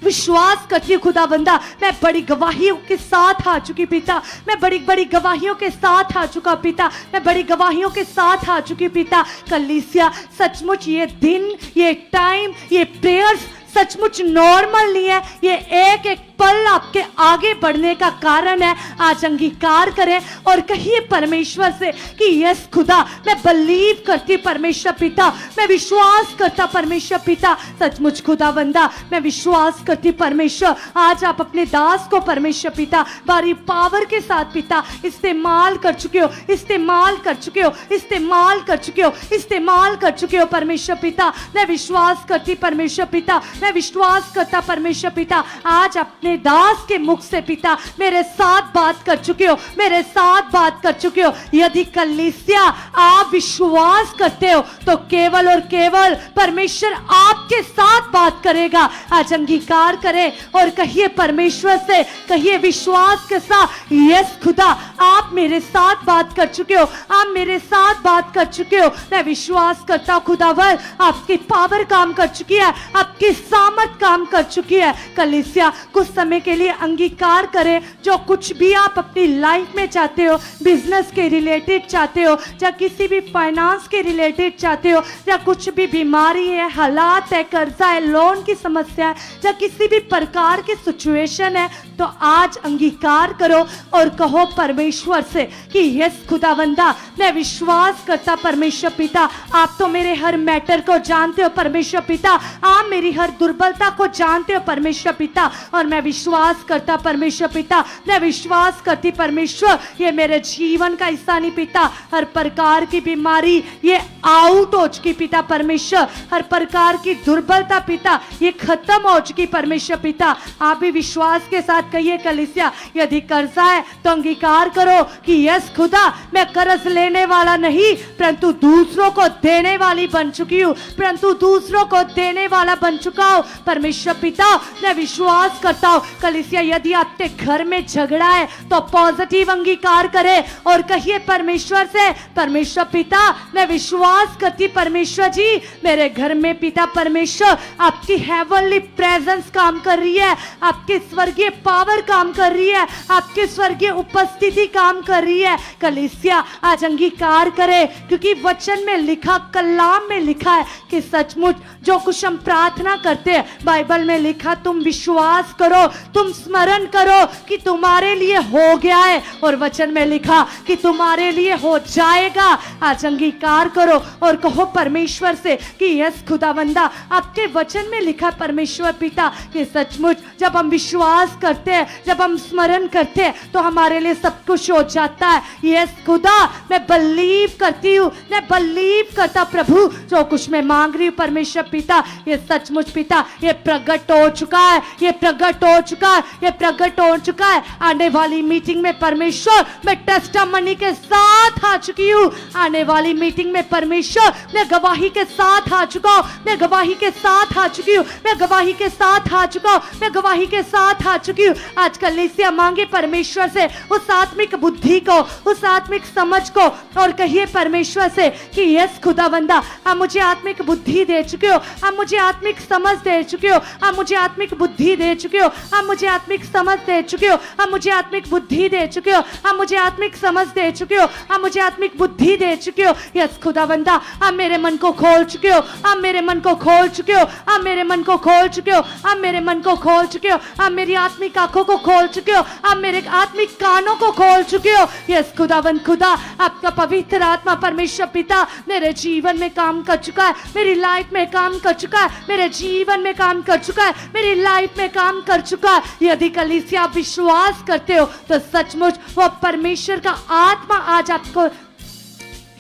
विश्वास करती हूँ खुदाबंदा, मैं बड़ी गवाहियों के साथ आ चुकी पिता, मैं बड़ी बड़ी गवाहियों के साथ आ चुका पिता, मैं बड़ी गवाहियों के साथ आ चुकी पिता। कलीसिया सचमुच ये दिन, ये टाइम, ये प्रेयर्स सचमुच नॉर्मल नहीं है, ये एक एक पल आपके आगे बढ़ने का कारण है। आज अंगीकार करें और कहिए परमेश्वर से कि यस खुदा, मैं बिलीव करती परमेश्वर पिता, मैं विश्वास करता परमेश्वर पिता। सचमुच खुदावंदा, मैं विश्वास करती परमेश्वर, आज आप अपने दास को परमेश्वर पिता बारी पावर के साथ पिता इस्तेमाल कर चुके हो, इस्तेमाल कर चुके हो, इस्तेमाल कर चुके हो, इस्तेमाल कर चुके हो परमेश्वर पिता। मैं विश्वास करती परमेश्वर पिता, मैं विश्वास करता परमेश्वर पिता, आज अपने अपने दास के मुख से पिता मेरे साथ बात कर चुके हो, मेरे साथ बात कर चुके हो। यदि कलीसिया आप विश्वास करते हो तो केवल और केवल परमेश्वर आपके साथ बात करेगा। आज अंगीकार करें और कहिए परमेश्वर से, कहिए विश्वास के साथ, यस खुदा आप मेरे साथ बात कर चुके हो, आप मेरे साथ बात कर चुके हो। मैं विश्वास करता हूं खुदावर आपकी पावर काम कर चुकी है, आपकी सामर्थ काम कर चुकी है। कलीसिया कुछ समय के लिए अंगीकार करें, जो कुछ भी आप अपनी लाइफ में चाहते हो, बिजनेस के रिलेटेड चाहते हो या किसी भी फाइनेंस के रिलेटेड चाहते हो, या कुछ भी बीमारी है, हालात है, कर्जा है, लोन की समस्या है, या किसी भी प्रकार की सिचुएशन है, तो आज अंगीकार करो और कहो परमेश्वर से कि यस खुदावंदा मैं विश्वास करता परमेश्वर पिता, आप तो मेरे हर मैटर को जानते हो परमेश्वर पिता, आप मेरी हर दुर्बलता को जानते हो परमेश्वर पिता, और मैं विश्वास करता परमेश्वर पिता, मैं विश्वास करती परमेश्वर ये मेरे जीवन का हिस्सा नहीं पिता, हर प्रकार की बीमारी ये आउट हो चुकी पिता परमेश्वर, हर प्रकार की दुर्बलता पिता ये खत्म हो चुकी परमेश्वर पिता। आप भी विश्वास के साथ कहिए कलीसिया, यदि कर्जा है तो अंगीकार करो कि यस खुदा मैं कर्ज लेने वाला नहीं परंतु दूसरों को देने वाली बन चुकी हूँ, परंतु दूसरों को देने वाला बन चुका हूँ परमेश्वर पिता। मैं विश्वास करता हूँ कलीसिया, यदि आपके घर में झगड़ा है तो पॉजिटिव अंगीकार करें और कहिए परमेश्वर से, परमेश्वर पिता मैं विश्वास करती परमेश्वर जी मेरे घर में पिता परमेश्वर आपकी हेवनली प्रेजेंस काम कर रही है, आपकी स्वर्गीय पावर काम कर रही है, आपकी स्वर्गीय उपस्थिति काम कर रही है। कलीसिया आज अंगीकार करें, क्योंकि वचन में लिखा, कलाम में लिखा है कि सचमुच जो कुछ हम प्रार्थना करते हैं बाइबल में लिखा, तुम विश्वास करो, तुम स्मरण करो कि तुम्हारे लिए हो गया है, और वचन में लिखा कि तुम्हारे लिए हो जाएगा। आज अंगीकार करो और कहो परमेश्वर से कि यस खुदावंदा आपके वचन में लिखा परमेश्वर पिता कि सचमुच जब हम विश्वास करते हैं, जब हम स्मरण करते हैं तो हमारे लिए सब कुछ हो जाता है। यस खुदा मैं बिलीव करती हूँ, मैं बिलीव करता प्रभु जो कुछ मैं मांग रही हूँ परमेश्वर पिता ये सचमुच पिता ये प्रकट हो चुका है, ये प्रकट हो चुका है, ये प्रकट हो चुका है। आने वाली मीटिंग में परमेश्वर मैं टेस्टामनी के साथ आ चुकी हूँ, आने वाली मीटिंग में परमेश्वर मैं गवाही के साथ आ चुका हूँ, मैं गवाही के साथ आ चुकी हूँ, मैं गवाही के साथ आ चुका हूँ, मैं गवाही के साथ आ चुकी हूँ। आज कलीसिया मांगे परमेश्वर से उस आत्मिक बुद्धि को, उस आत्मिक समझ को, और कहिए परमेश्वर से कि यस खुदावंदा आप मुझे आत्मिक बुद्धि दे चुके हो, आप मुझे आत्मिक समझ दे चुके हो, आप मुझे आत्मिक बुद्धि दे चुके हो, आप मुझे आत्मिक समझ दे चुके हो, आप मुझे आत्मिक बुद्धि दे चुके हो, आप मुझे आत्मिक समझ दे चुके हो, आप मुझे आत्मिक बुद्धि दे चुके हो। यस खुदावंदा आप मेरे मन को खोल चुके हो, आप मेरे मन को खोल चुके हो, आप मेरे मन को खोल चुके हो, आप मेरे मन को खोल चुके हो, आप मेरी आत्मिक आंखों को खोल चुके हो, आप मेरे आत्मिक कानों को खोल चुके हो। यस खुदावंद खुदा आपका पवित्र आत्मा परमेश्वर पिता मेरे जीवन में काम कर चुका है, मेरी लाइफ में काम कर चुका है, मेरे जीवन में काम कर चुका है, मेरी लाइफ में काम कर चुका है। यदि कलीसिया आप विश्वास करते हो तो सचमुच वो परमेश्वर का आत्मा आज आपको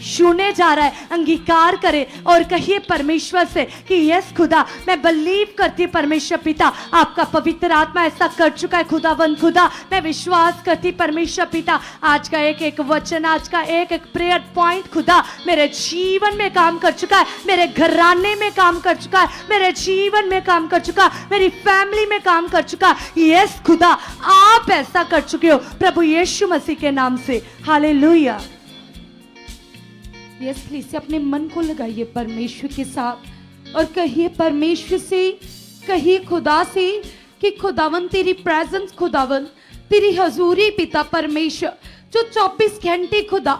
छूने जा रहा है। अंगीकार करें और कहिए परमेश्वर से कि यस खुदा मैं बिलीव करती परमेश्वर पिता आपका पवित्र आत्मा ऐसा कर चुका है। खुदावंद खुदा मैं विश्वास करती परमेश्वर पिता आज का एक एक वचन, आज का एक एक प्रेयर पॉइंट खुदा मेरे जीवन में काम कर चुका है, मेरे घराने में काम कर चुका है, मेरे जीवन में काम कर चुका है, मेरी फैमिली में काम कर चुका है। यस खुदा आप ऐसा कर चुके हो प्रभु यीशु मसीह के नाम से। हालेलुया। यस प्लीज अपने मन को लगाइए परमेश्वर के साथ और कहिए परमेश्वर से, कहिए खुदा से कि खुदावन तेरी प्रेजेंस, खुदावन तेरी हजूरी पिता परमेश्वर जो 24 घंटे खुदा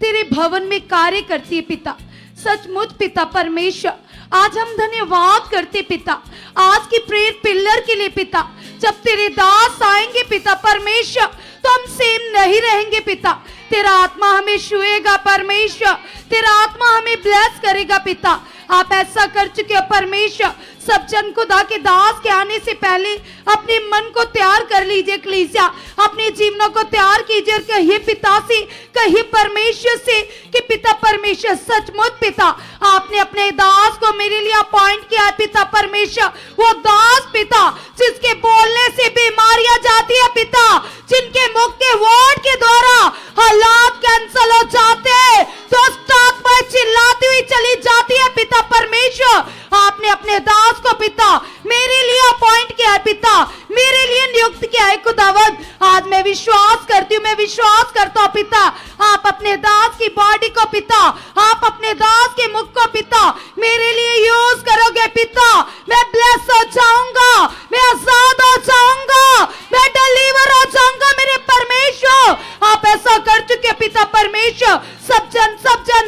तेरे भवन में कार्य करती है पिता, सचमुच पिता परमेश्वर आज हम धन्यवाद करते पिता आज की प्रेयर पिलर के लिए पिता। जब तेरे दास आएंगे पिता परमेश्वर तो हम सेम नहीं रहेंगे पिता, तेरा आत्मा हमें छुएगा परमेश्वर, तेरा आत्मा हमें ब्लेस करेगा पिता। आप ऐसा कर चुके हो परमेश्वर। सब जन खुदा के दास के आने से पहले अपने मन को तैयार कर लीजिए कलीसिया, अपने जीवनों को तैयार कीजिए। कहिए पिता से, कहिए परमेश्वर से कि पिता परमेश्वर सचमुच पिता आपने अपने दास को मेरे लिए अपॉइंट किया है पिता परमेश्वर। वो दास पिता जिसके बोलने से बीमारियां जाती है पिता, जिनके मुख के वर्ड के द्वारा हालात कैंसल हो जाते हैं, तो स्टॉक में चिल्लाती हुई चली जाती है पिता परमेश्वर। आपने अपने दास को पिता मेरे लिए अपॉइंट किया है पिता, मेरे लिए नियुक्त किया है खुदावंद। आज मैं विश्वास करती हूँ, मैं विश्वास करता हूँ पिता, आप अपने दास की बॉडी को पिता, आप अपने दास के मुख को पिता मेरे लिए यूज करोगे पिता। मैं ब्लेस हो जाऊंगा, मैं आजाद हो जाऊंगा, मैं डिलीवर हो जाऊंगा मेरे परमेश्वर। आप ऐसा कर चुके पिता परमेश्वर। सब जन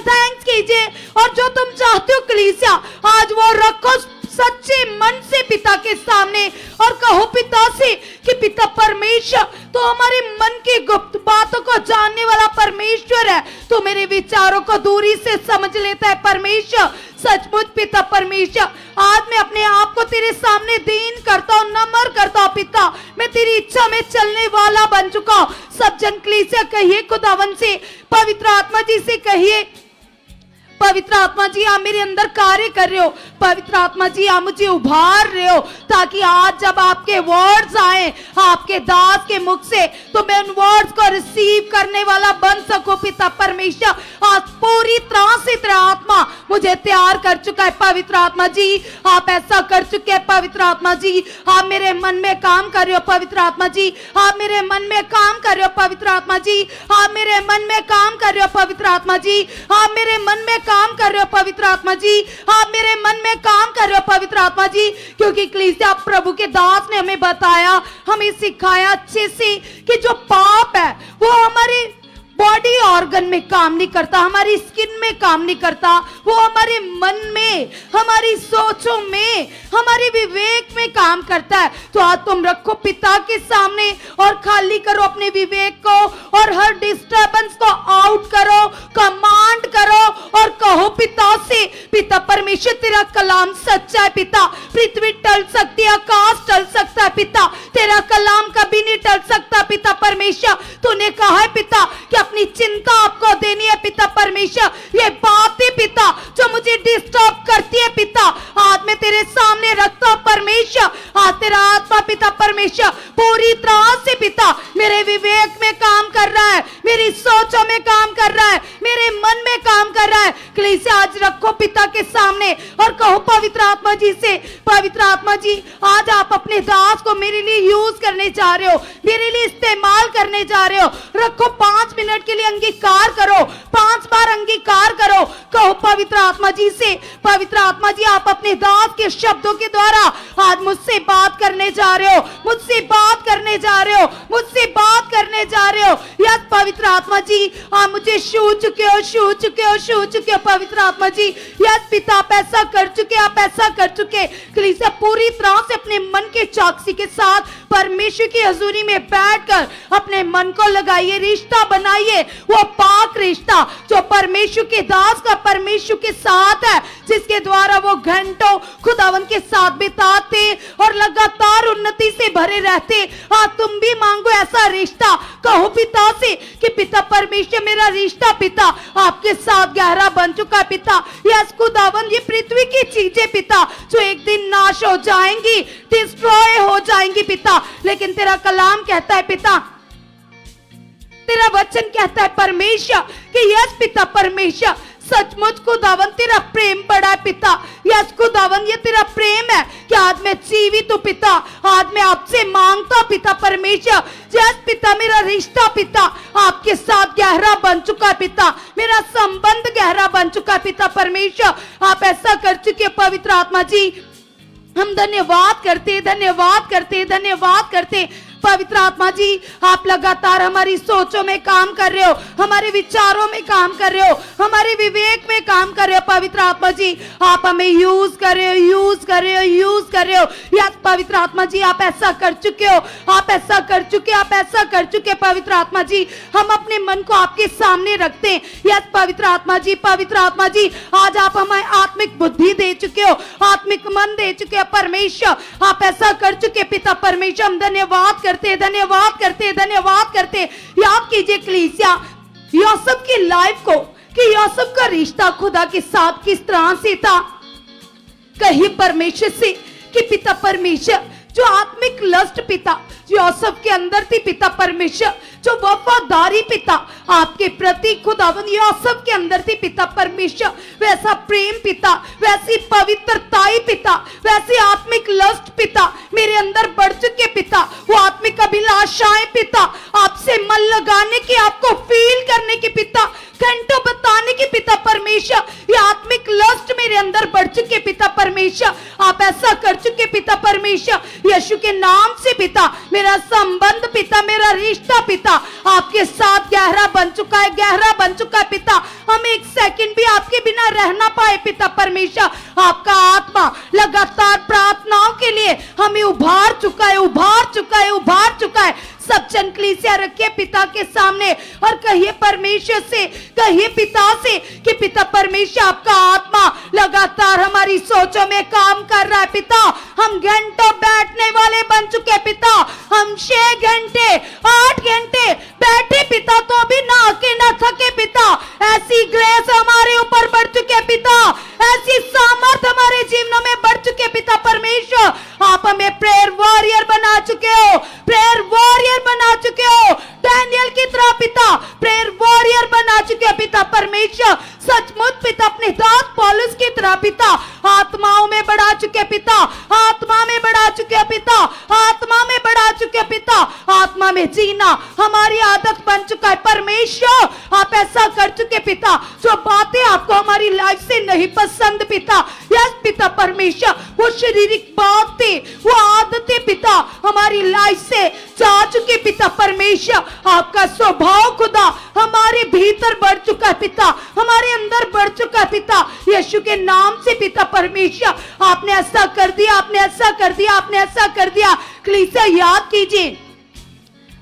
थैंक्स कीजिए, और जो तुम चाहते हो कलीसिया आज वो रखो सच्चे मन से पिता के सामने, और कहो पिता से कि पिता परमेश्वर तो हमारे मन की गुप्त बातों को जानने वाला परमेश्वर है, तो मेरे विचारों को दूरी से समझ लेता है परमेश्वर। सचमुच पिता परमेश्वर, आज मैं अपने आप को तेरे सामने दीन करता हूँ, नम्र करता हूँ पिता, मैं तेरी इच्छा में चलने वाला बन चुका हूँ। सब जन कलीसिया कहिए खुदावन से, पवित्र आत्मा जी से कहिए, पवित्र आत्मा जी आप मेरे अंदर कार्य कर रहे हो, पवित्र आत्मा जी आप मुझे उभार रहे हो, ताकि आज जब आपके वर्ड्स आए आपके दास के मुख से, तो मैं उन वर्ड्स को रिसीव करने वाला बन सकूं पिता परमेश्वर। आज पूरी तरह से तेरा आत्मा मुझे तैयार कर चुका है पवित्र आत्मा जी, आप ऐसा कर चुके हैं पवित्र आत्मा जी। आप मेरे मन में काम कर रहे हो पवित्र आत्मा जी, आप मेरे मन में काम कर रहे हो पवित्र आत्मा जी, आप मेरे मन में काम कर रहे हो पवित्र आत्मा जी, आप मेरे मन में काम कर रहे हो पवित्र आत्मा जी, आप मेरे मन में काम कर रहे हो पवित्र आत्मा जी। क्योंकि कलीसिया प्रभु के दास ने हमें बताया, हमें सिखाया अच्छे से कि जो पाप है वो हमारे बॉडी ऑर्गन में काम नहीं करता, हमारी स्किन में काम नहीं करता, वो हमारे मन में, हमारी सोचों में, हमारे विवेक में काम करता है। तो आज तुम रखो पिता के सामने और खाली करो अपने विवेक को, और हर डिस्टर्बेंस को आउट करो, कमांड करो, और कहो पिता से, पिता परमेश्वर तेरा कलाम सच्चा है पिता, पृथ्वी टल सकती है, आकाश टल सकता है पिता, तेरा कलाम कभी नहीं टल सकता पिता परमेश्वर। तूने कहा है पिता कि अपनी चिंता आपको देनी है पिता परमेश्वर। ये बातें पिता जो मुझे डिस्टर्ब करती है पिता, आज मैं तेरे सामने रखता हूं परमेश्वर। आज तेरा आत्मा पिता परमेश्वर पूरी तरह से पिता मेरे विवेक में काम कर रहा है, मेरी सोचों में काम कर रहा है, मेरे मन में काम कर रहा है। कलीसिया आज रखो पिता के सामने और कहो पवित्र आत्मा जी से, पवित्र आत्मा जी आज आप अपने दास को मेरे लिए यूज करने जा रहे हो, मेरे लिए इस्तेमाल करने जा रहे हो। रखो 5 मिनट के लिए अंगीकार करो, 5 बार अंगीकार करो, कहो पवित्र आत्मा जी से, पवित्र आत्मा जी आप अपने दास के शब्दों के द्वारा आज मुझसे बात करने जा रहे हो, मुझसे बात करने जा रहे हो, मुझसे बात करने जा रहे हो। यस पवित्र आत्मा जी आप मुझे छू चुके हो, छू चुके हो, छू चुके हो पवित्र आत्मा जी। यस पिता आप ऐसा कर चुके, आप ऐसा कर चुके। कलीसिया पूरी तरह से अपने मन के चौकसी के साथ परमेश्वर की हजूरी में बैठकर अपने मन को लगाइए, रिश्ता बनाइए, वो पाक रिश्ता जो परमेश्वर के दास का परमेश्वर के साथ है, जिसके द्वारा वो घंटों खुदावन के साथ बिताते और लगातार उन्नति से भरे रहते। आज तुम भी मांगो ऐसा रिश्ता, कहो पिता से कि पिता परमेश्वर मेरा रिश्ता पिता आपके साथ गहरा बन चुका है पिता। यस खुदावन ये पृथ्वी की चीजें पिता जो एक दिन नाश हो जाएंगी, डिस्ट्रॉय हो जाएंगी पिता, लेकिन तेरा कलाम कहता है पिता, तेरा वचन कहता है परमेश्वर कि यस पिता परमेश्वर सचमुच खुदावन तेरा प्रेम बड़ा है पिता। यस खुदावन ये तेरा प्रेम है कि आज मैं जीवित हूं पिता, आज मैं आपसे मांगता हूं पिता परमेश्वर। यस पिता मेरा रिश्ता पिता आपके साथ गहरा बन चुका है पिता, मेरा संबंध गहरा बन चुका है पिता परमेश्वर। आप ऐसा कर चुके पवित्र आत्मा जी, हम धन्यवाद करते, धन्यवाद करते, धन्यवाद करते। पवित्र आत्मा जी आप लगातार हमारी सोचों में काम कर रहे हो, हमारे विचारों में काम कर रहे हो, हमारे विवेक में काम कर रहे हो पवित्र आत्मा जी। आप हमें यूज कर रहे हो, यूज कर रहे हो, यूज कर रहे हो। यस पवित्र आत्मा जी आप ऐसा कर चुके हो, आप ऐसा कर चुके, आप ऐसा कर चुके पवित्र आत्मा जी। हम अपने मन को आपके सामने रखते हैं। यस पवित्र आत्मा जी, पवित्र आत्मा जी आज आप हमें आत्मिक बुद्धि दे चुके हो, आत्मिक मन दे चुके हो परमेश्वर। आप ऐसा कर चुके पिता परमेश्वर, हम धन्यवाद करते, धन्यवाद करते, धन्यवाद करते। याद कीजिए कलीसिया यूसुफ की लाइफ को कि यूसुफ का रिश्ता खुदा के साथ किस तरह से था। कहीं परमेश्वर से कि पिता परमेश्वर जो आत्मिक लस्ट पिता यूसुफ के अंदर थी पिता परमेश्वर, जो वफादारी पिता आपके प्रति खुदावन यूसुफ के अंदर थी पिता परमेश्वर, वैसा प्रेम पिता, वैसी पवित्रताई पिता, वैसी आत्मिक लस्ट पिता मेरे अंदर बढ़ चुके पिता, वो आत्मिक अभिलाषाएं पिता, आपसे मन लगाने की, आपको फील करने की पिता, घंटों बताने की पिता परमेश्वर, ये आत्मिक लस्ट मेरे अंदर बढ़ चुके पिता परमेश्वर। आप ऐसा कर चुके पिता परमेश्वर, यीशु के नाम से पिता मेरा संबंध पिता, मेरा रिश्ता पिता आपके साथ गहरा बन चुका है, गहरा बन चुका है पिता। हम एक सेकंड भी आपके बिना रह ना पाए पिता परमेश्वर। आपका आत्मा लगातार प्रार्थनाओं के लिए हमें उभार चुका है, उभार चुका है, उभार चुका है। सब जन कलीसिया रखिए पिता के सामने और कहिए परमेश्वर से, कहिए पिता से कि पिता परमेश्वर आपका आत्मा लगातार हमारी सोचों में काम कर रहा है पिता। हम घंटों बैठने वाले बन चुके पिता, हम 6 घंटे 8 घंटे बैठे पिता तो भी ना आके ना थके पिता। ऐसी ग्रेस हमारे ऊपर बढ़ चुके पिता, ऐसी सामर्थ हमारे जीवनों में बढ़ चुके पिता परमेश्वर। आप हमें प्रेयर वॉरियर बना चुके हो, प्रेयर वॉरियर बना चुके हो, डैनियल की तरह पिता प्रेयर वॉरियर बना चुके हो पिता परमेश्वर। सचमुच पिता अपने दास पौलुस की तरह पिता आत्माओं में बढ़ा चुके पिता, आत्मा में बढ़ा चुके पिता, आत्मा में बढ़ा चुके पिता। आत्मा में जीना हमारी आदत बन चुका है परमेश्वर। आप ऐसा कर चुके पिता, जो बातें आपको हमारी लाइफ से नहीं पसंद पिता, यस पिता परमेश्वर, वो शारीरिक बातें, वो आदतें पिता हमारी लाइफ से जा चुके पिता परमेश्वर। आपका स्वभाव खुदा हमारे भीतर बढ़ चुका है पिता, हमारे अंदर बढ़ चुका है पिता, यीशु के नाम से पिता परमेश्वर। आपने ऐसा कर दिया, आपने ऐसा कर दिया, आपने ऐसा कर दिया। कलीसिया याद कीजिए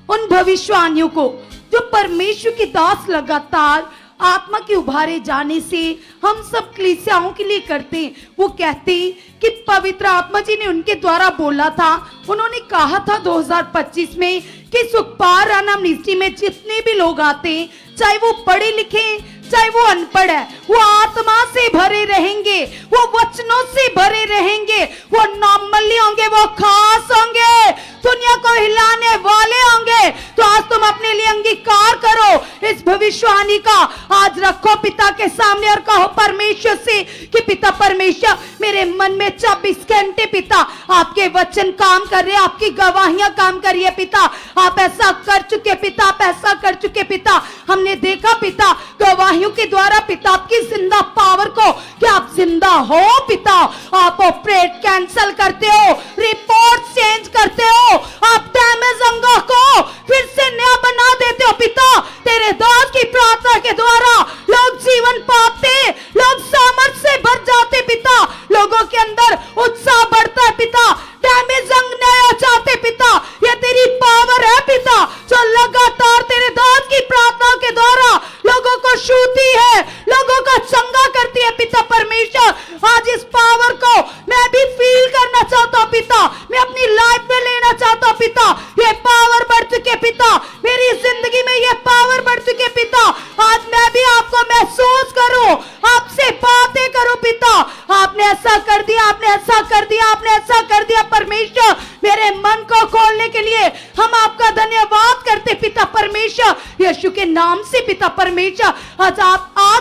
उन भविष्यवाणियों को जो परमेश्वर के दास लगातार आत्मा के उभारे जाने से हम सब कलीसियाओं के लिए करते हैं। वो कहते हैं कि पवित्र आत्मा जी ने उनके द्वारा बोला था, उन्होंने कहा था 2025 में कि सुखपार राणा मिनिस्ट्री में जितने भी लोग आते हैं, चाहे वो पढ़े लिखे चाहे वो अनपढ़ है, वो आत्मा से भरे रहेंगे, वो वचनों से भरे रहेंगे, वो नॉर्मली होंगे, वो खास होंगे, दुनिया को हिलाने वाले होंगे। तो आज तुम अपने लिए अंगीकार करो इस भविष्यवाणी का, आज रखो पिता के सामने और कहो परमेश्वर से कि पिता परमेश्वर मेरे मन में 24 घंटे पिता आपके वचन काम कर रहे, आपकी गवाहियां काम कर रही है पिता। आप ऐसा कर चुके पिता, आप ऐसा कर चुके पिता। हमने देखा पिता गवाहियों के द्वारा पिता आपकी जिंदा पावर को कि आप जिंदा हो पिता। आप ऑपरेट कैंसल करते हो, रिपोर्ट चेंज करते हो, आप डैमेज अंगों को फिर से नया बना देते हो पिता। तेरे दास की प्रार्थना के द्वारा लोग जीवन पाते, लोग सामर्थ्य से भर जाते पिता, लोगों के अंदर उत्साह बढ़ता है पिता, डैमेज अंग नया चाहते पिता। ये तेरी पावर है पिता जो लगातार तेरे दास की प्रार्थनाओं के द्वारा लोगों को छूती है, लोगों का चंगा करती है पिता परमेश्वर। आज इस पावर को मैं भी फील करना चाहता हूँ पिता, मैं अपनी लाइफ में लेना चाहता हूँ पिता। ये पावर बढ़ चुके पिता, मेरी जिंदगी में ये पावर बढ़ चुके पिता। आज मैं भी आपको महसूस करूं, आपसे बातें करूं पिता। आपने ऐसा कर दिया, आपने ऐसा कर दिया, आपने ऐसा कर दिया परमेश्वर। मेरे मन को खोलने के लिए हम आपका धन्यवाद करते पिता परमेश्वर, यीशु के नाम से पिता परमेश्वर। आज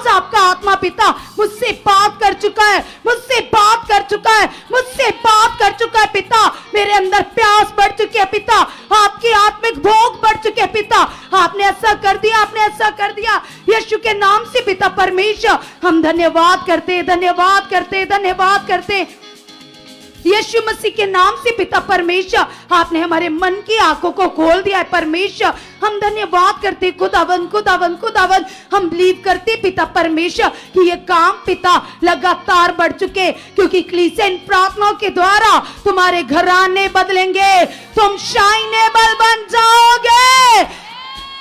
आपका आत्मा पिता मुझसे बात कर चुका है, मुझसे बात कर चुका है, मुझसे बात कर चुका है पिता। मेरे अंदर प्यास बढ़ चुकी है पिता, आपकी आत्मिक भोग बढ़ चुके हैं पिता। आपने ऐसा कर दिया, आपने ऐसा कर दिया यीशु के नाम से पिता परमेश्वर। हम धन्यवाद करते, धन्यवाद करते, धन्यवाद करते यीशु मसीह के नाम से पिता परमेश्वर। आपने हमारे मन की आंखों को खोल दिया है परमेश्वर। हम धन्यवाद करते खुदावन, खुदावन, खुदावन। हम बिलीव करते पिता परमेश्वर कि ये काम पिता लगातार बढ़ चुके, क्योंकि कलीसिया इन प्रार्थनाओं के द्वारा तुम्हारे घराने बदलेंगे, तुम शाइनेबल बन जाओगे।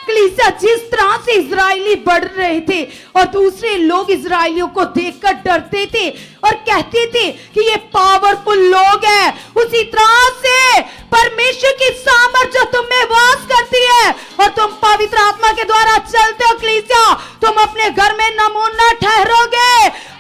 कलीसिया जिस तरह से इजरायली बढ़ रहे थे और दूसरे लोग इजरायलियों को देखकर डरते थे और कहते थे कि ये पावरफुल लोग हैं, उसी तरह से परमेश्वर की सामर्थ जो तुम में वास करती है और तुम पवित्र आत्मा के द्वारा चलते हो कलीसिया, तुम अपने घर में नमूना ठहरोगे,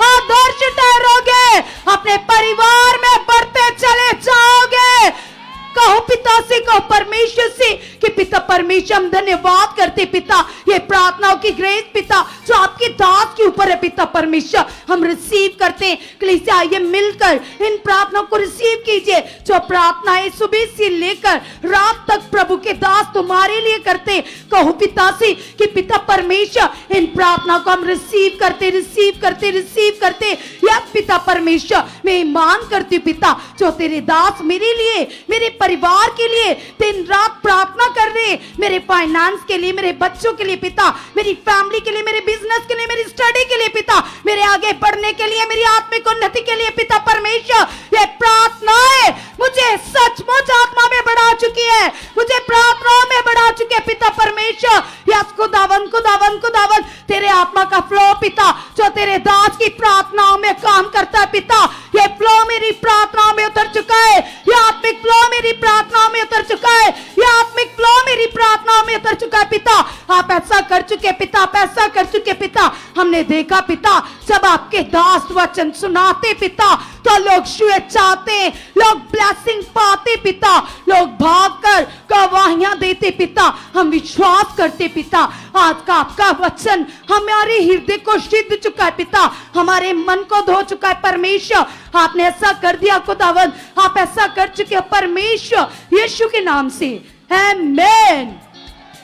आदर्श ठहरोगे, अपने परिवार में बढ़ते चले जाओगे। कहो पिता से, कहो परमेश्वर से कि पिता परमेश्वर हम धन्यवाद करते पिता, ये प्रार्थनाओं की ग्रेस पिता जो आपके दास के ऊपर है पिता परमेश्वर, हम रिसीव करते हैं। कलीसिया आइए मिलकर इन प्रार्थनाओं को रिसीव कीजिए, जो प्रार्थनाएं सुबह से लेकर रात तक प्रभु के दास तुम्हारे लिए करते। कहो पिता से कि पिता परमेश्वर इन प्रार्थना को हम रिसीव करते रिसीव करते रिसीव करते। यस पिता परमेश्वर, मैं ईमान करती हूँ पिता, जो तेरे दास मेरे लिए, मेरे परिवार के लिए दिन रात प्रार्थना कर रहे हैं, मेरे फाइनेंस के लिए, मेरे बच्चों के लिए पिता, मेरी फैमिली के लिए, मेरे बिजनेस के लिए, मेरी स्टडी के लिए पिता, मेरे आगे बढ़ने के लिए, मेरी आत्मिक उन्नति के लिए पिता परमेश्वर, ये प्रार्थनाएं मुझे सचमुच आत्मा में बढ़ा चुकी है, मुझे प्रार्थनाओं में बढ़ा चुके पिता परमेश्वर। यस खुदावन खुदावन खुदावन, तेरे आत्मा का फ्लो पिता जो तेरे दास की प्रार्थनाओं में काम करता है पिता, ये फ्लो मेरी प्रार्थनाओं में उतर चुका है, ये आत्मिक फ्लो मेरी प्रार्थनाओं में उतर चुका है, ये आत्मिक फ्लो मेरी प्रार्थनाओं में उतर चुका है पिता। आप ऐसा कर चुके पिता, आप ऐसा कर चुके पिता। हमने देखा पिता जब आपके दास वचन सुनाते पिता तो लोग शुए चाहते, लोग ब्लेसिंग पाते पिता, लोग भागकर गवाहियां देते पिता। हम विश्वास करते पिता आज का आपका वचन हमारे हृदय को सिद्ध चुका है पिता, हमारे मन को धो चुका है परमेश्वर। आपने ऐसा कर दिया खुदावन, आप ऐसा कर चुके हो परमेश्वर, यीशु के नाम से आमीन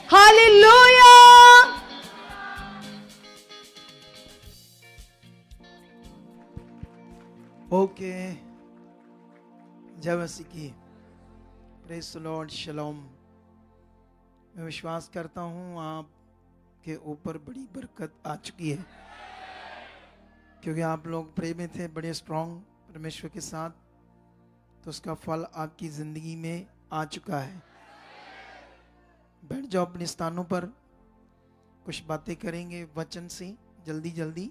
हालेलुया। ओके, जय मसीह की, प्रेज़ द लॉर्ड, शलोम। मैं विश्वास करता हूँ आपके ऊपर बड़ी बरकत आ चुकी है, क्योंकि आप लोग प्रे में थे बड़े स्ट्रॉन्ग परमेश्वर के साथ, तो उसका फल आपकी ज़िंदगी में आ चुका है। बैठ जाओ अपने स्थानों पर, कुछ बातें करेंगे वचन से जल्दी जल्दी,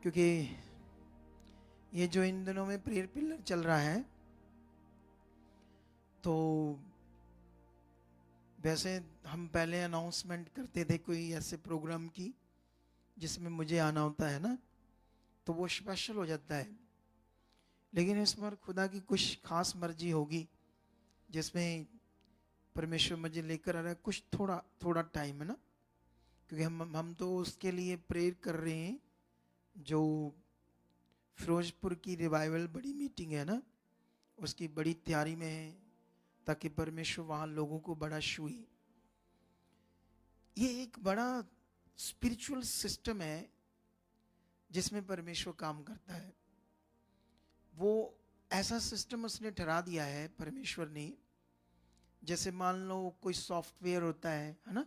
क्योंकि ये जो इन दिनों में प्रेयर पिलर चल रहा है, तो वैसे हम पहले अनाउंसमेंट करते थे कोई ऐसे प्रोग्राम की जिसमें मुझे आना होता है ना, तो वो स्पेशल हो जाता है। लेकिन इस बार खुदा की कुछ खास मर्जी होगी जिसमें परमेश्वर मुझे लेकर आ रहा है। कुछ थोड़ा टाइम है ना, क्योंकि हम तो उसके लिए प्रेयर कर रहे हैं जो फिरोजपुर की रिवाइवल बड़ी मीटिंग है ना, उसकी बड़ी तैयारी में है, ताकि परमेश्वर वहाँ लोगों को बड़ा छुए। ये एक बड़ा स्पिरिचुअल सिस्टम है जिसमें परमेश्वर काम करता है। वो ऐसा सिस्टम उसने ठहरा दिया है परमेश्वर ने, जैसे मान लो कोई सॉफ्टवेयर होता है ना,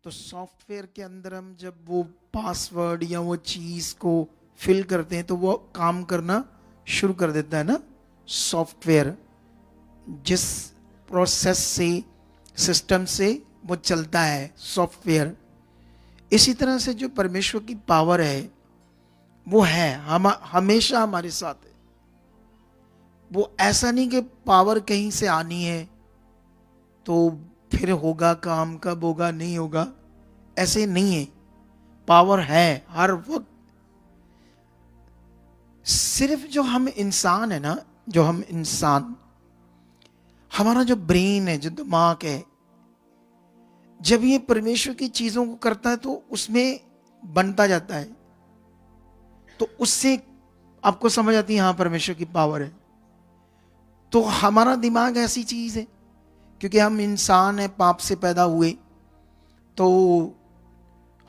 तो सॉफ्टवेयर के अंदर हम जब वो पासवर्ड या वो चीज़ को फिल करते हैं तो वो काम करना शुरू कर देता है ना। सॉफ्टवेयर जिस प्रोसेस से, सिस्टम से वो चलता है सॉफ्टवेयर, इसी तरह से जो परमेश्वर की पावर है वो है हमेशा हमारे साथ है। वो ऐसा नहीं कि पावर कहीं से आनी है तो फिर होगा काम, कब होगा नहीं होगा, ऐसे नहीं है। पावर है हर वक्त। सिर्फ जो हम इंसान है ना, जो हम इंसान, हमारा जो ब्रेन है, जो दिमाग है, जब ये परमेश्वर की चीजों को करता है तो उसमें बनता जाता है, तो उससे आपको समझ आती है हाँ परमेश्वर की पावर है। तो हमारा दिमाग ऐसी चीज है, क्योंकि हम इंसान हैं, पाप से पैदा हुए, तो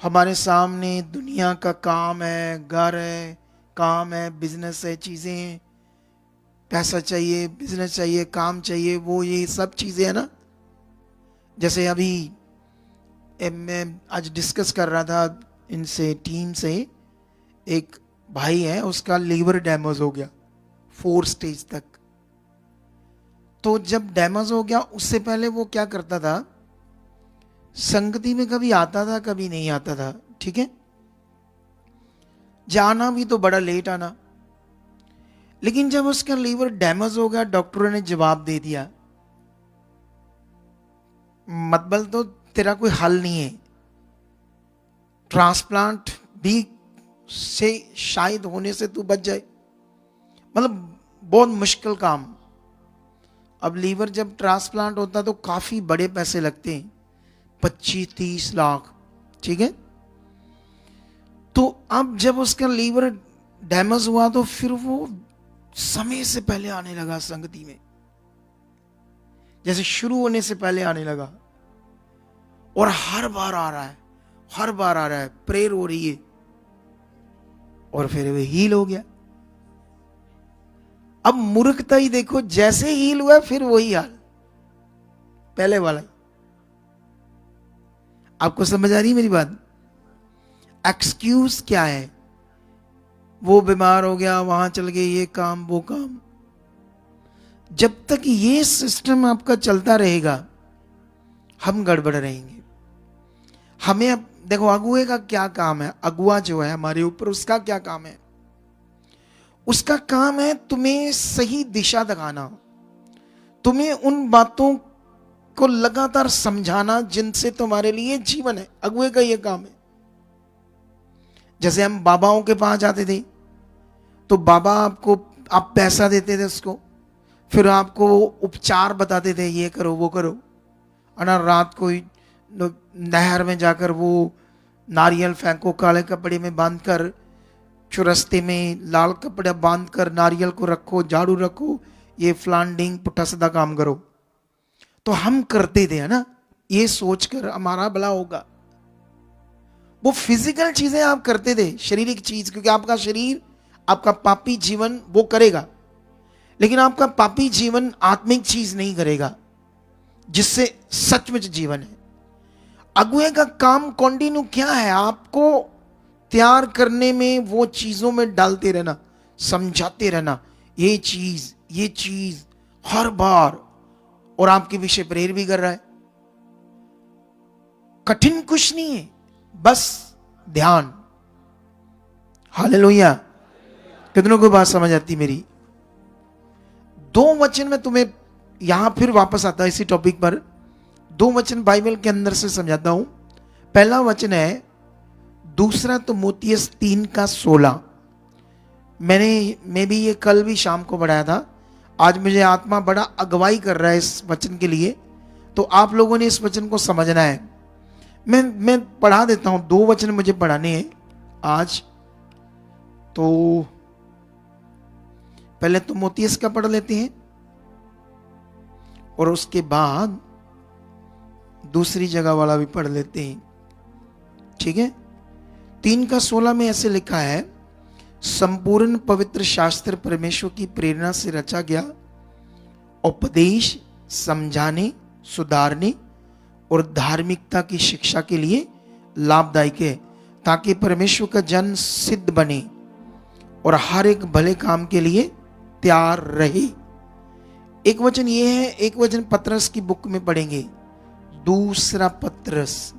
हमारे सामने दुनिया का काम है, घर है, काम है, बिजनेस है, चीज़ें हैं, पैसा चाहिए, बिजनेस चाहिए, काम चाहिए, वो ये सब चीज़ें हैं ना। जैसे अभी मैं आज डिस्कस कर रहा था इनसे, टीम से, एक भाई है उसका लीवर डैमेज हो गया 4 स्टेज तक। तो जब डैमेज हो गया, उससे पहले वो क्या करता था, संगति में कभी आता था कभी नहीं आता था, ठीक है, जाना भी तो बड़ा लेट आना। लेकिन जब उसका लीवर डैमेज हो गया, डॉक्टरों ने जवाब दे दिया, मतलब तो तेरा कोई हल नहीं है, ट्रांसप्लांट भी से शायद होने से तू बच जाए, मतलब बहुत मुश्किल काम। अब लीवर जब ट्रांसप्लांट होता है तो काफी बड़े पैसे लगते हैं, 25-30 लाख, ठीक है। तो अब जब उसका लीवर डैमेज हुआ तो फिर वो समय से पहले आने लगा संगति में, जैसे शुरू होने से पहले आने लगा, और हर बार आ रहा है, हर बार आ रहा है, प्रेयर हो रही है, और फिर वो हील हो गया। अब मूर्खता ही देखो, जैसे हील हुआ फिर वही हाल, पहले वाला ही। आपको समझ आ रही है मेरी बात? एक्सक्यूज क्या है? वो बीमार हो गया, वहां चल गए, ये काम वो काम। जब तक ये सिस्टम आपका चलता रहेगा हम गड़बड़ रहेंगे। हमें अब देखो, अगुए का क्या काम है? अगुआ जो है हमारे ऊपर, उसका क्या काम है? उसका काम है तुम्हें सही दिशा दिखाना, तुम्हें उन बातों को लगातार समझाना जिनसे तुम्हारे लिए जीवन है। अगुए का यह काम है। जैसे हम बाबाओं के पास जाते थे तो बाबा आप पैसा देते थे उसको, फिर आपको उपचार बताते थे, ये करो वो करो, और रात को नहर में जाकर वो नारियल फेंको, काले कपड़े में बांधकर, चुरस्ते में लाल कपड़ा बांधकर नारियल को रखो, झाड़ू रखो, ये फ्लांडिंग पुट्ठा सीधा काम करो। तो हम करते थे, है ना, ये सोचकर हमारा भला होगा। वो फिजिकल चीजें आप करते थे, शारीरिक चीज, क्योंकि आपका शरीर, आपका पापी जीवन वो करेगा, लेकिन आपका पापी जीवन आत्मिक चीज नहीं करेगा जिससे सचमुच जीवन है। अगुए का काम कंटिन्यू क्या है? आपको तैयार करने में, वो चीजों में डालते रहना, समझाते रहना, ये चीज हर बार, और आपके विषय प्रेयर भी कर रहा है। कठिन कुछ नहीं है, बस ध्यान। हालेलुया। कितनों को बात समझ आती मेरी? 2 वचन में तुम्हें यहां फिर वापस आता है इसी टॉपिक पर। 2 वचन बाइबल के अंदर से समझाता हूं। पहला वचन है 2 तिमुथियुस 3:16। मैं भी ये कल भी शाम को पढ़ाया था। आज मुझे आत्मा बड़ा अगुवाई कर रहा है इस वचन के लिए, तो आप लोगों ने इस वचन को समझना है। मैं पढ़ा देता हूं, 2 वचन मुझे पढ़ाने हैं आज। तो पहले तिमुथियुस का पढ़ लेते हैं और उसके बाद दूसरी जगह वाला भी पढ़ लेते हैं, ठीक है। 3:16 में ऐसे लिखा है, संपूर्ण पवित्र शास्त्र परमेश्वर की प्रेरणा से रचा गया, उपदेश, समझाने, सुधारने और धार्मिकता की शिक्षा के लिए लाभदायक है, ताकि परमेश्वर का जन सिद्ध बने और हर एक भले काम के लिए तैयार रहे। एक वचन ये है, एक वचन पतरस की बुक में पढ़ेंगे, 2 पतरस,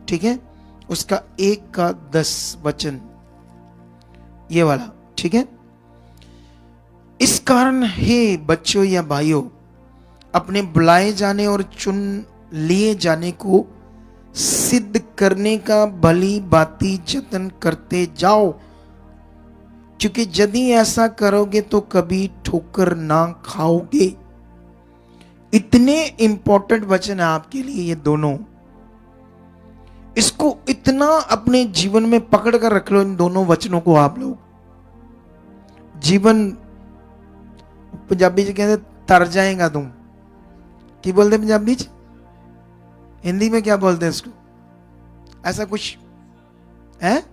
ठीक है, उसका 1:10 वचन, ये वाला, ठीक है। इस कारण हे बच्चों या भाइयों, अपने बुलाए जाने और चुन लिए जाने को सिद्ध करने का भली भांति जतन करते जाओ, क्योंकि यदि ऐसा करोगे तो कभी ठोकर ना खाओगे। इतने इंपॉर्टेंट वचन है आपके लिए ये दोनों। इसको इतना अपने जीवन में पकड़ कर रख लो, इन दोनों वचनों को आप लोग। जीवन, पंजाबी जी कहते तर जाएगा तुम। क्या बोलते पंजाबी च? हिंदी में क्या बोलते हैं इसको? ऐसा कुछ है,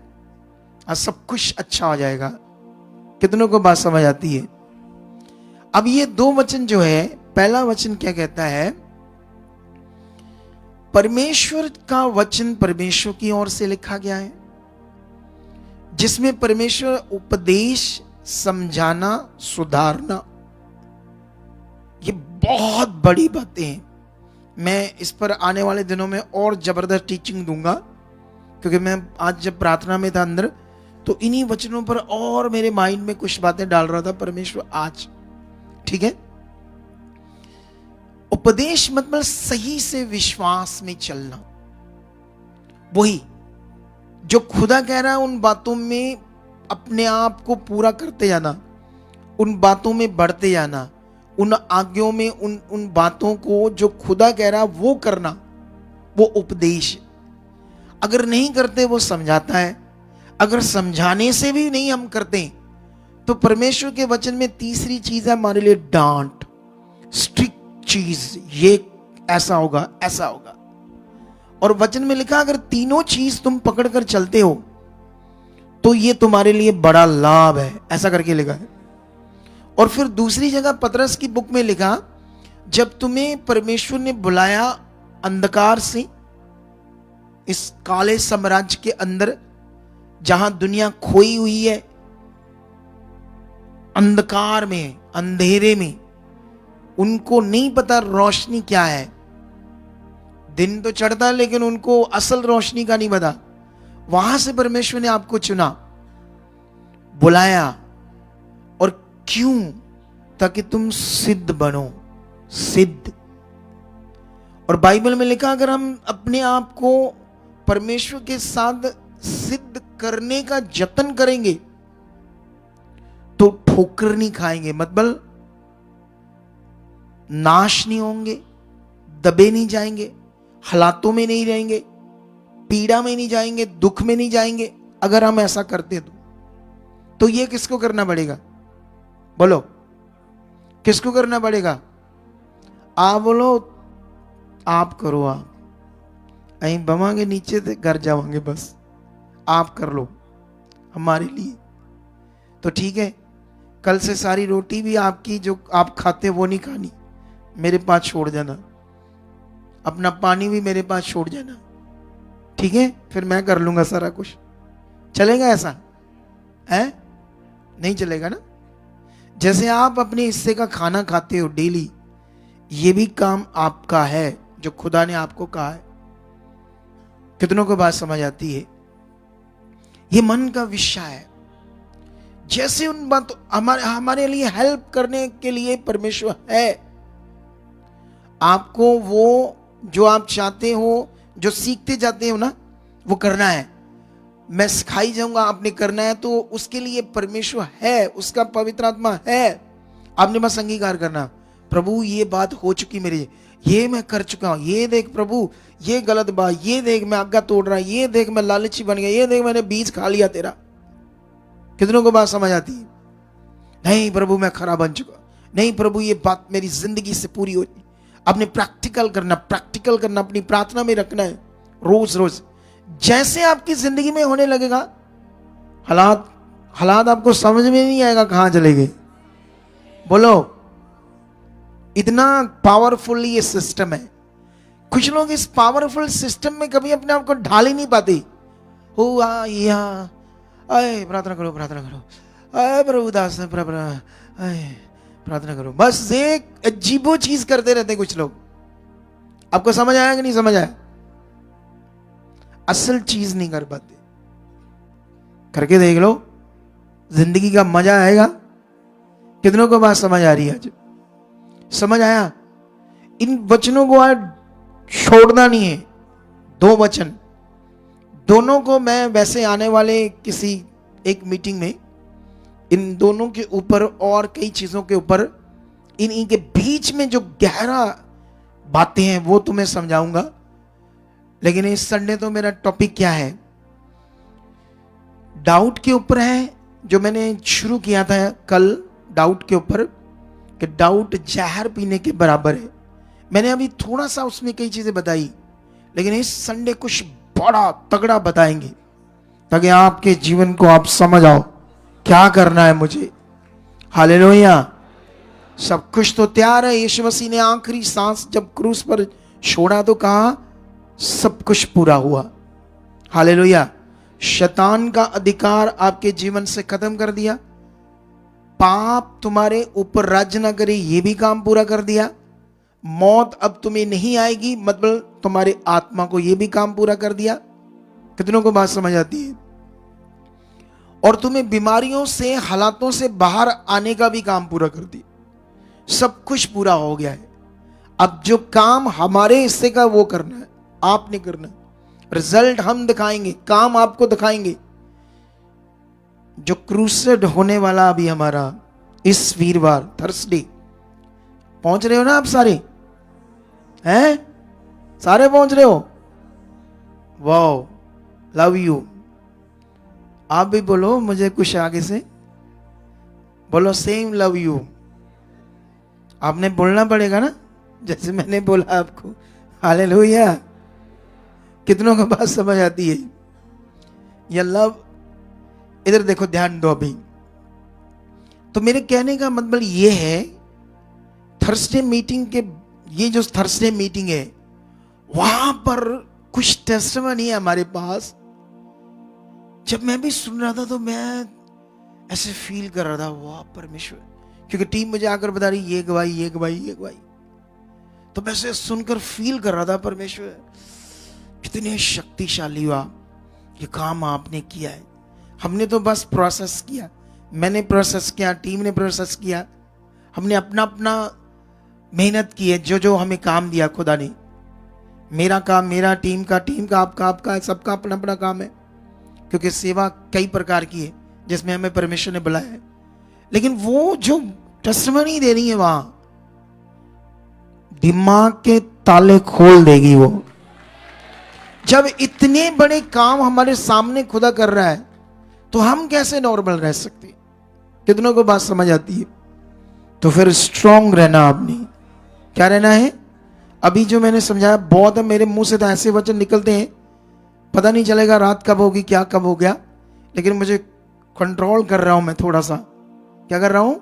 सब कुछ अच्छा हो जाएगा। कितनों को बात समझ आती है? अब ये 2 वचन जो है, पहला वचन क्या कहता है? परमेश्वर का वचन परमेश्वर की ओर से लिखा गया है, जिसमें परमेश्वर उपदेश, समझाना, सुधारना, ये बहुत बड़ी बातें हैं। मैं इस पर आने वाले दिनों में और जबरदस्त टीचिंग दूंगा, क्योंकि मैं आज जब प्रार्थना में था अंदर, तो इन्हीं वचनों पर और मेरे माइंड में कुछ बातें डाल रहा था परमेश्वर आज, ठीक है। उपदेश मतलब सही से विश्वास में चलना, वही जो खुदा कह रहा है उन बातों में अपने आप को पूरा करते जाना, उन बातों में बढ़ते जाना, उन आज्ञाओं में उन बातों को जो खुदा कह रहा वो करना, वो उपदेश। अगर नहीं करते वो समझाता है, अगर समझाने से भी नहीं हम करते तो परमेश्वर के वचन में तीसरी चीज है हमारे लिए डांट, स्ट्रिक्ट चीज, ये ऐसा होगा ऐसा होगा। और वचन में लिखा अगर तीनों चीज तुम पकड़ कर चलते हो तो ये तुम्हारे लिए बड़ा लाभ है, ऐसा करके लिखा है। और फिर दूसरी जगह पतरस की बुक में लिखा, जब तुम्हें परमेश्वर ने बुलाया अंधकार से, इस काले साम्राज्य के अंदर जहां दुनिया खोई हुई है, अंधकार में, अंधेरे में, उनको नहीं पता रोशनी क्या है। दिन तो चढ़ता है लेकिन उनको असल रोशनी का नहीं पता। वहां से परमेश्वर ने आपको चुना, बुलाया, और क्यों? ताकि तुम सिद्ध बनो, सिद्ध। और बाइबल में लिखा अगर हम अपने आप को परमेश्वर के साथ सिद्ध करने का जतन करेंगे तो ठोकर नहीं खाएंगे, मतलब नाश नहीं होंगे, दबे नहीं जाएंगे, हालातों में नहीं रहेंगे, पीड़ा में नहीं जाएंगे, दुख में नहीं जाएंगे। अगर हम ऐसा करते तो ये किसको करना पड़ेगा? बोलो किसको करना पड़ेगा? आप बोलो, आप करो। आप अं बवांगे नीचे से घर जावांगे, बस आप कर लो हमारे लिए तो ठीक है। कल से सारी रोटी भी आपकी जो आप खाते वो नहीं खानी, मेरे पास छोड़ जाना। अपना पानी भी मेरे पास छोड़ जाना, ठीक है? फिर मैं कर लूंगा सारा कुछ। चलेगा ऐसा? है नहीं चलेगा ना। जैसे आप अपने हिस्से का खाना खाते हो डेली, ये भी काम आपका है जो खुदा ने आपको कहा है। कितनों को बात समझ आती है? ये मन का विषय है। जैसे उन बात हमारे लिए हेल्प करने के लिए परमेश्वर है। आपको वो जो आप चाहते हो, जो सीखते जाते हो ना, वो करना है। मैं सिखाई जाऊंगा, आपने करना है, तो उसके लिए परमेश्वर है, उसका पवित्र आत्मा है। आपने बस अंगीकार करना, प्रभु ये बात हो चुकी मेरी, ये मैं कर चुका हूं, ये देख प्रभु ये गलत बात, ये देख मैं आज्ञा तोड़ रहा, ये देख मैं लालची बन गया, ये देख मैंने बीज खा लिया तेरा। कितनों को बात समझ आती है? नहीं प्रभु मैं खराब बन चुका, नहीं प्रभु ये बात मेरी जिंदगी से पूरी हो। आपने प्रैक्टिकल करना, प्रैक्टिकल करना, अपनी प्रार्थना में रखना है रोज रोज। जैसे आपकी जिंदगी में होने लगेगा, हालात आपको समझ में नहीं आएगा कहां चले गए। बोलो, इतना पावरफुल ये सिस्टम है। कुछ लोग इस पावरफुल सिस्टम में कभी अपने आप को ढाल ही नहीं पाते। प्रार्थना करो, प्रार्थना करो, प्रभु दास प्रार्थना करो, बस एक अजीबो चीज करते रहते कुछ लोग। आपको समझ आया कि नहीं समझ आया? असल चीज नहीं कर पाते। करके देख लो, जिंदगी का मजा आएगा। कितनों को बात समझ आ रही है? आज समझ आया? इन वचनों को आज छोड़ना नहीं है। 2 वचन, दोनों को मैं वैसे आने वाले किसी एक मीटिंग में इन दोनों के ऊपर और कई चीजों के ऊपर, इनके बीच में जो गहरा बातें हैं वो तुम्हें समझाऊंगा। लेकिन इस संडे तो मेरा टॉपिक क्या है? डाउट के ऊपर है, जो मैंने शुरू किया था कल डाउट के ऊपर, कि डाउट जहर पीने के बराबर है। मैंने अभी थोड़ा सा उसमें कई चीजें बताई, लेकिन इस संडे कुछ बड़ा तगड़ा बताएंगे ताकि आपके जीवन को आप समझ आओ क्या करना है मुझे। हालेलुया। सब कुछ तो तैयार है। यीशु मसीह ने आखिरी सांस जब क्रूस पर छोड़ा तो कहा सब कुछ पूरा हुआ। हालेलुया। शैतान का अधिकार आपके जीवन से खत्म कर दिया। पाप तुम्हारे ऊपर राज्य ना करे, ये भी काम पूरा कर दिया। मौत अब तुम्हें नहीं आएगी, मतलब तुम्हारे आत्मा को ये भी काम पूरा कर दिया। कितनों को बात समझ आती है? और तुम्हें बीमारियों से, हालातों से बाहर आने का भी काम पूरा कर दिया। सब कुछ पूरा हो गया है। अब जो काम हमारे हिस्से का वो करना है, आपने करना है। रिजल्ट हम दिखाएंगे, काम आपको दिखाएंगे। जो क्रूसेड होने वाला अभी हमारा इस वीरवार थर्सडे पहुंच रहे हो ना आप सारे? हैं? सारे पहुंच रहे हो? Wow, love you. आप भी बोलो मुझे कुछ आगे से बोलो, सेम लव यू। आपने बोलना पड़ेगा ना, जैसे मैंने बोला आपको। हालेलुया। कितनों को बात समझ आती है? ये लव, इधर देखो, ध्यान दो अभी। तो मेरे कहने का मतलब ये है, थर्सडे मीटिंग के, ये जो थर्सडे मीटिंग है, वहां पर कुछ टेस्टिमनी है हमारे पास। जब मैं भी सुन रहा था तो मैं ऐसे फील कर रहा था, वाह परमेश्वर, क्योंकि टीम मुझे आकर बता रही ये गवाही, ये गवाही, ये गवाही। तो मैं ऐसे सुनकर फील कर रहा था, परमेश्वर कितने शक्तिशाली हो आप, ये काम आपने किया है। हमने तो बस प्रोसेस किया, मैंने प्रोसेस किया, टीम ने प्रोसेस किया, हमने अपना अपना मेहनत की है, जो जो हमें काम दिया खुदा ने। मेरा काम मेरा, टीम का आपका, सबका अपना अपना काम है, क्योंकि सेवा कई प्रकार की है जिसमें हमें परमेश्वर ने बुलाया है। लेकिन वो जो टेस्टिमनी दे रही है वहां, दिमाग के ताले खोल देगी वो। जब इतने बड़े काम हमारे सामने खुदा कर रहा है तो हम कैसे नॉर्मल रह सकते? कितनों को बात समझ आती है? तो फिर स्ट्रांग रहना आपने। क्या रहना है? अभी जो मैंने समझाया बहुत है, मेरे मुंह से तो ऐसे वचन निकलते हैं, पता नहीं चलेगा रात कब होगी, क्या कब हो गया, लेकिन मुझे कंट्रोल कर रहा हूं मैं थोड़ा सा। क्या कर रहा हूं?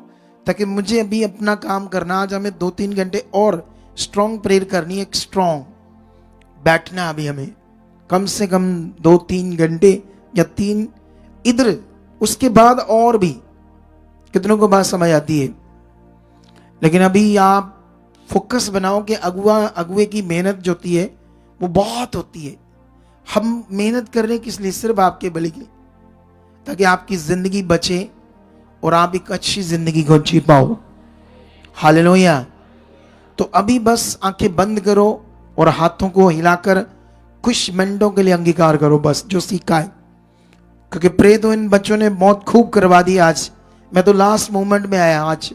ताकि मुझे अभी अपना काम करना। आज हमें 2-3 घंटे और स्ट्रांग प्रेयर करनी है, स्ट्रांग बैठना। अभी हमें कम से कम 2-3 घंटे या 3 इधर, उसके बाद और भी। कितनों को बात समझ आती है? लेकिन अभी आप फोकस बनाओ कि अगुए की मेहनत जो होती है वो बहुत होती है। हम मेहनत कर रहे हैं किस लिए? सिर्फ आपके भले के लिए, ताकि आपकी जिंदगी बचे और आप एक अच्छी जिंदगी को जी पाओ। हालेलुया। तो अभी बस आंखें बंद करो और हाथों को हिलाकर कुछ मिनटों के लिए अंगीकार करो, बस जो सीखा है। क्योंकि प्रे तो इन बच्चों ने बहुत खूब करवा दी आज। मैं तो लास्ट मोमेंट में आया आज,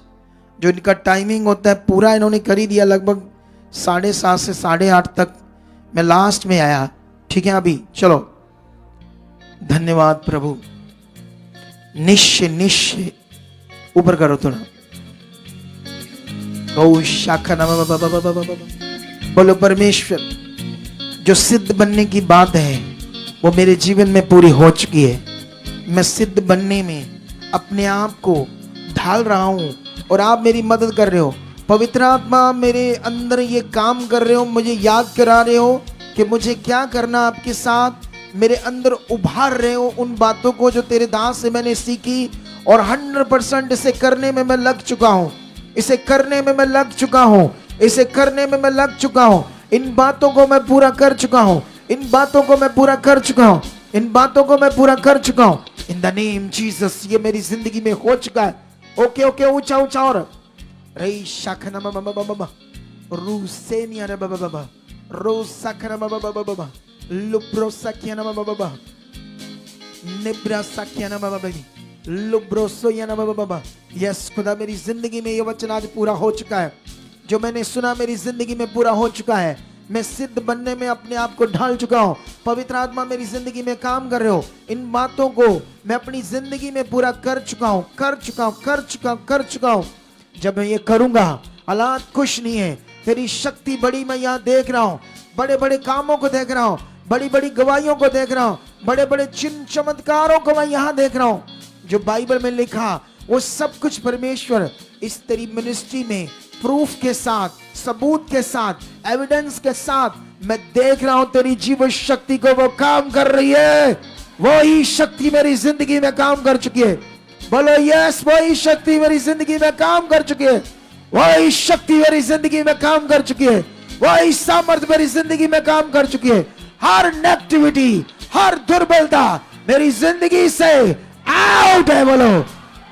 जो इनका टाइमिंग होता है पूरा इन्होंने कर ही दिया, लगभग 7:30 से 8:30 तक मैं लास्ट में आया। ठीक है, अभी चलो। धन्यवाद प्रभु। निश्चय ऊपर करो तो ना। गौ शाखा नाम बोलो, परमेश्वर जो सिद्ध बनने की बात है वो मेरे जीवन में पूरी हो चुकी है। मैं सिद्ध बनने में अपने आप को ढाल रहा हूं और आप मेरी मदद कर रहे हो। पवित्र आत्मा मेरे अंदर ये काम कर रहे हो, मुझे याद करा रहे हो कि मुझे क्या करना आपके साथ। मेरे अंदर उभार रहे हो उन बातों को जो तेरे दास से मैंने सीखी, और 100% इसे करने में मैं लग चुका हूं। इसे करने में मैं लग चुका हूं। इसे करने में मैं लग चुका हूं। इन बातों को मैं पूरा कर चुका हूं। इन बातों को मैं पूरा कर चुका हूं। इन बातों को मैं पूरा कर चुका हूं। इन द नेम जीसस, ये मेरी जिंदगी में हो चुका है। ओके ओके, ऊंचा ऊंचा और रई शाखना बाबा रूसेनिया रे बाबा रोसाखना बाबा लुब्रो सखियाना बाबा निब्रा सखियाना बाबा लुब्रो सोयाना बाबा। यस खुदा, मेरी जिंदगी में ये वचन आज पूरा हो चुका है। जो मैंने सुना मेरी जिंदगी में पूरा हो चुका है। मैं सिद्ध बनने में अपने आप को ढाल चुका हूं। पवित्र आत्मा मेरी जिंदगी में काम कर रहे हो। इन बातों को मैं अपनी जिंदगी में पूरा कर चुका हूं, कर चुका हूं। जब मैं ये करूंगा, हालात खुश नहीं है, तेरी शक्ति बड़ी मैं यहाँ देख रहा हूं। बड़े बड़े कामों को देख रहा हूं, बड़ी बड़ी गवाहियों को देख रहा हूं, बड़े बड़े चिन्ह चमत्कारों को मैं यहाँ देख रहा हूं। जो बाइबल में लिखा वो सब कुछ परमेश्वर इस तेरी मिनिस्ट्री में प्रूफ के साथ, सबूत के साथ, एविडेंस के साथ मैं देख रहा हूं। तेरी जीवन शक्ति को वो काम कर रही है। वही शक्ति मेरी जिंदगी में काम कर चुकी है। बोलो यस, वही शक्ति मेरी जिंदगी में काम कर चुकी है। वही शक्ति मेरी जिंदगी में काम कर चुकी है। वही सामर्थ्य मेरी जिंदगी में काम कर चुकी है। हर नेगेटिविटी, हर दुर्बलता मेरी जिंदगी से आउट है। बोलो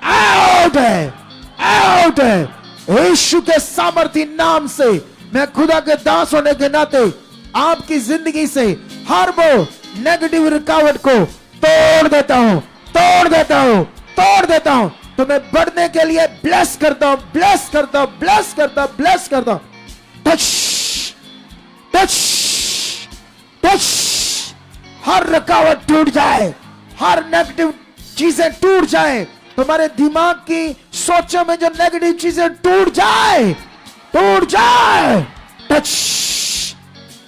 आउट है, आउट है। यीशु के सामर्थी नाम से मैं खुदा के दास होने के नाते आपकी जिंदगी से हर वो नेगेटिव रुकावट को तोड़ देता हूं, तोड़ देता हूं, तोड़ देता हूं। तुम्हें बढ़ने के लिए ब्लेस करता हूं, ब्लेस करता हूं, ब्लेस करता हूं, ब्लेस करता हूं। टच टच टच, हर रुकावट टूट जाए, हर नेगेटिव चीजें टूट जाए, तुम्हारे दिमाग की सोचों में जो नेगेटिव चीजें टूट जाए, टूट जाए। टच,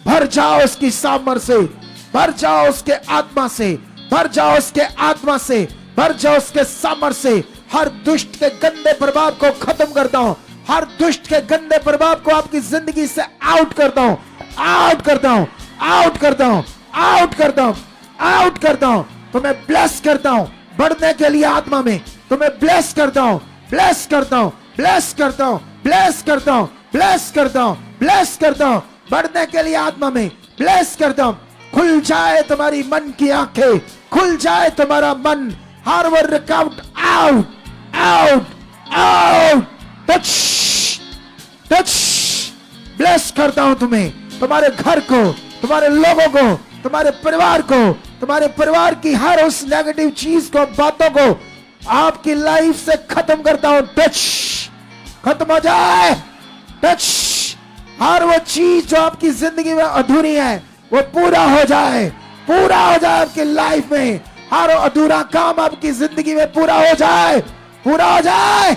भर जाओ उसकी सामर्थ से, भर जाओ उसके आत्मा से, भर जाओ उसके आत्मा से, भर जाओ उसके सामर्थ से। हर दुष्ट के गंदे प्रभाव को खत्म करता हूं, हर दुष्ट के गंदे प्रभाव को आपकी जिंदगी से आउट करता हूं, आउट करता हूं, आउट करता हूं, आउट करता हूं, आउट करता हूं। तुम्हें ब्लेस करता हूं बढ़ने के लिए आत्मा में, तुम्हें ब्लेस करता हूं, ब्लेस करता हूं, ब्लेस करता हूं, ब्लेस करता हूं, ब्लेस करता हूं, ब्लेस करता हूं, बढ़ने के लिए आत्मा में ब्लेस करता हूं। खुल जाए तुम्हारी मन की आंखें, खुल जाए तुम्हारा मन, हर वो रुकावट out, out, out. Touch touch, bless करता हूं तुम्हें, तुम्हारे घर को, तुम्हारे लोगों को, तुम्हारे परिवार को, तुम्हारे परिवार की हर उस नेगेटिव चीज को, बातों को आपकी लाइफ से खत्म करता हूं। टच, खत्म हो जाए। टच, हर वो चीज जो आपकी जिंदगी में अधूरी है वो पूरा हो जाए, पूरा हो जाए आपकी लाइफ में। हर अधूरा काम आपकी जिंदगी में पूरा हो जाए, पूरा हो जाए,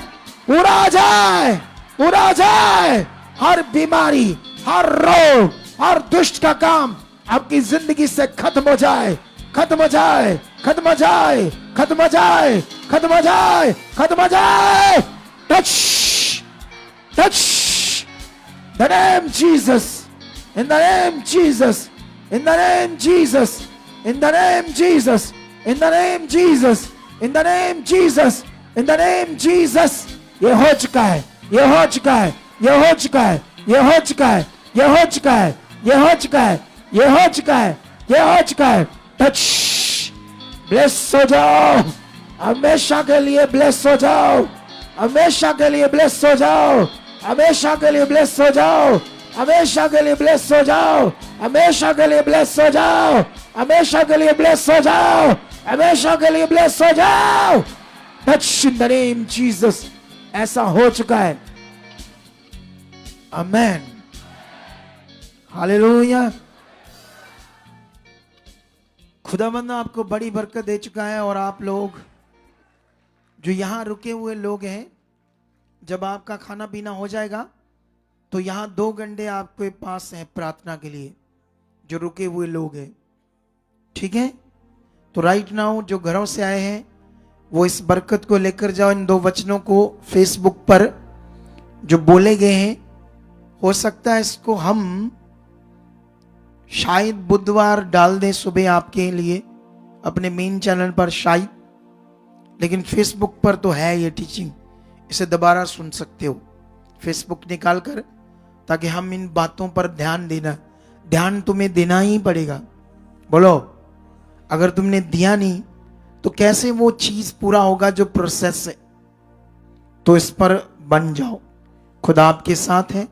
पूरा हो जाए, पूरा हो जाए। हर बीमारी, हर रोग, हर दुष्ट का काम आपकी जिंदगी से खत्म हो जाए, खत्म हो जाए, खत्म हो जाए, खत्म हो जाए, खत्म हो जाए, खत्म हो जाए। Touch touch, the name Jesus, in the name Jesus, in the name Jesus, in the name Jesus, in the name Jesus, in the name Jesus, in the name Jesus। ये हो चुका है, ये हो चुका है, ये हो चुका है, ये हो चुका है, ये हो चुका है, ये हो चुका है, ये हो चुका है, ये हो चुका है। टच, ब्लेस हो जाओ, हमेशा के लिए ब्लेस हो जाओ, हमेशा के लिए ब्लेस हो जाओ, हमेशा के लिए ब्लेस हो जाओ, हमेशा के लिए ब्लेस हो जाओ, हमेशा के लिए ब्लेस हो जाओ, हमेशा के लिए ब्लेस हो जाओ, हमेशा के लिए ब्लेस हो जाओ। Touch in the name Jesus. ऐसा हो चुका है। आमेन, हालेलुया। खुदावंद आपको बड़ी बरकत दे चुका है। और आप लोग जो यहां रुके हुए लोग हैं, जब आपका खाना पीना हो जाएगा तो यहां 2 घंटे आपके पास हैं प्रार्थना के लिए, जो रुके हुए लोग हैं, ठीक है। तो राइट नाउ जो घरों से आए हैं वो इस बरकत को लेकर जाओ। इन 2 वचनों को फेसबुक पर जो बोले गए हैं, हो सकता है इसको हम शायद बुधवार डाल दें सुबह आपके लिए अपने मेन चैनल पर शायद, लेकिन फेसबुक पर तो है ये टीचिंग, इसे दोबारा सुन सकते हो फेसबुक निकाल कर, ताकि हम इन बातों पर ध्यान तुम्हें देना ही पड़ेगा। बोलो, अगर तुमने दिया नहीं तो कैसे वो चीज पूरा होगा जो प्रोसेस है। तो इस पर बन जाओ। खुदा आपके साथ है,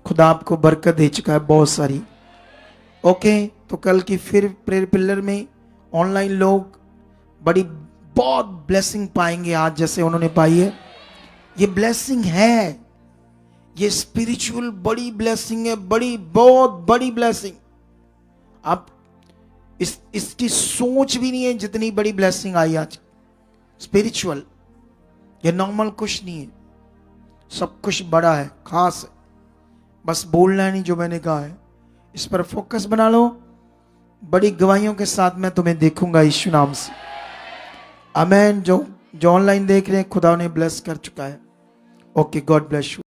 खुदा आपको बरकत दे चुका है बहुत सारी। ओके, तो कल की फिर प्रेयर पिलर में ऑनलाइन लोग बहुत ब्लेसिंग पाएंगे आज जैसे उन्होंने पाई है। ये ब्लेसिंग है, ये स्पिरिचुअल बड़ी ब्लेसिंग है, बहुत बड़ी ब्लेसिंग। आप इसकी सोच भी नहीं है जितनी बड़ी ब्लेसिंग आई आज स्पिरिचुअल। ये नॉर्मल कुछ नहीं है, सब कुछ बड़ा है, खास है। बस बोलना नहीं जो मैंने कहा है, इस पर फोकस बना लो। बड़ी गवाहियों के साथ मैं तुम्हें देखूंगा यीशु नाम से। आमेन। जो ऑनलाइन देख रहे हैं, खुदा उन्हें ब्लेस कर चुका है। Okay, God bless you.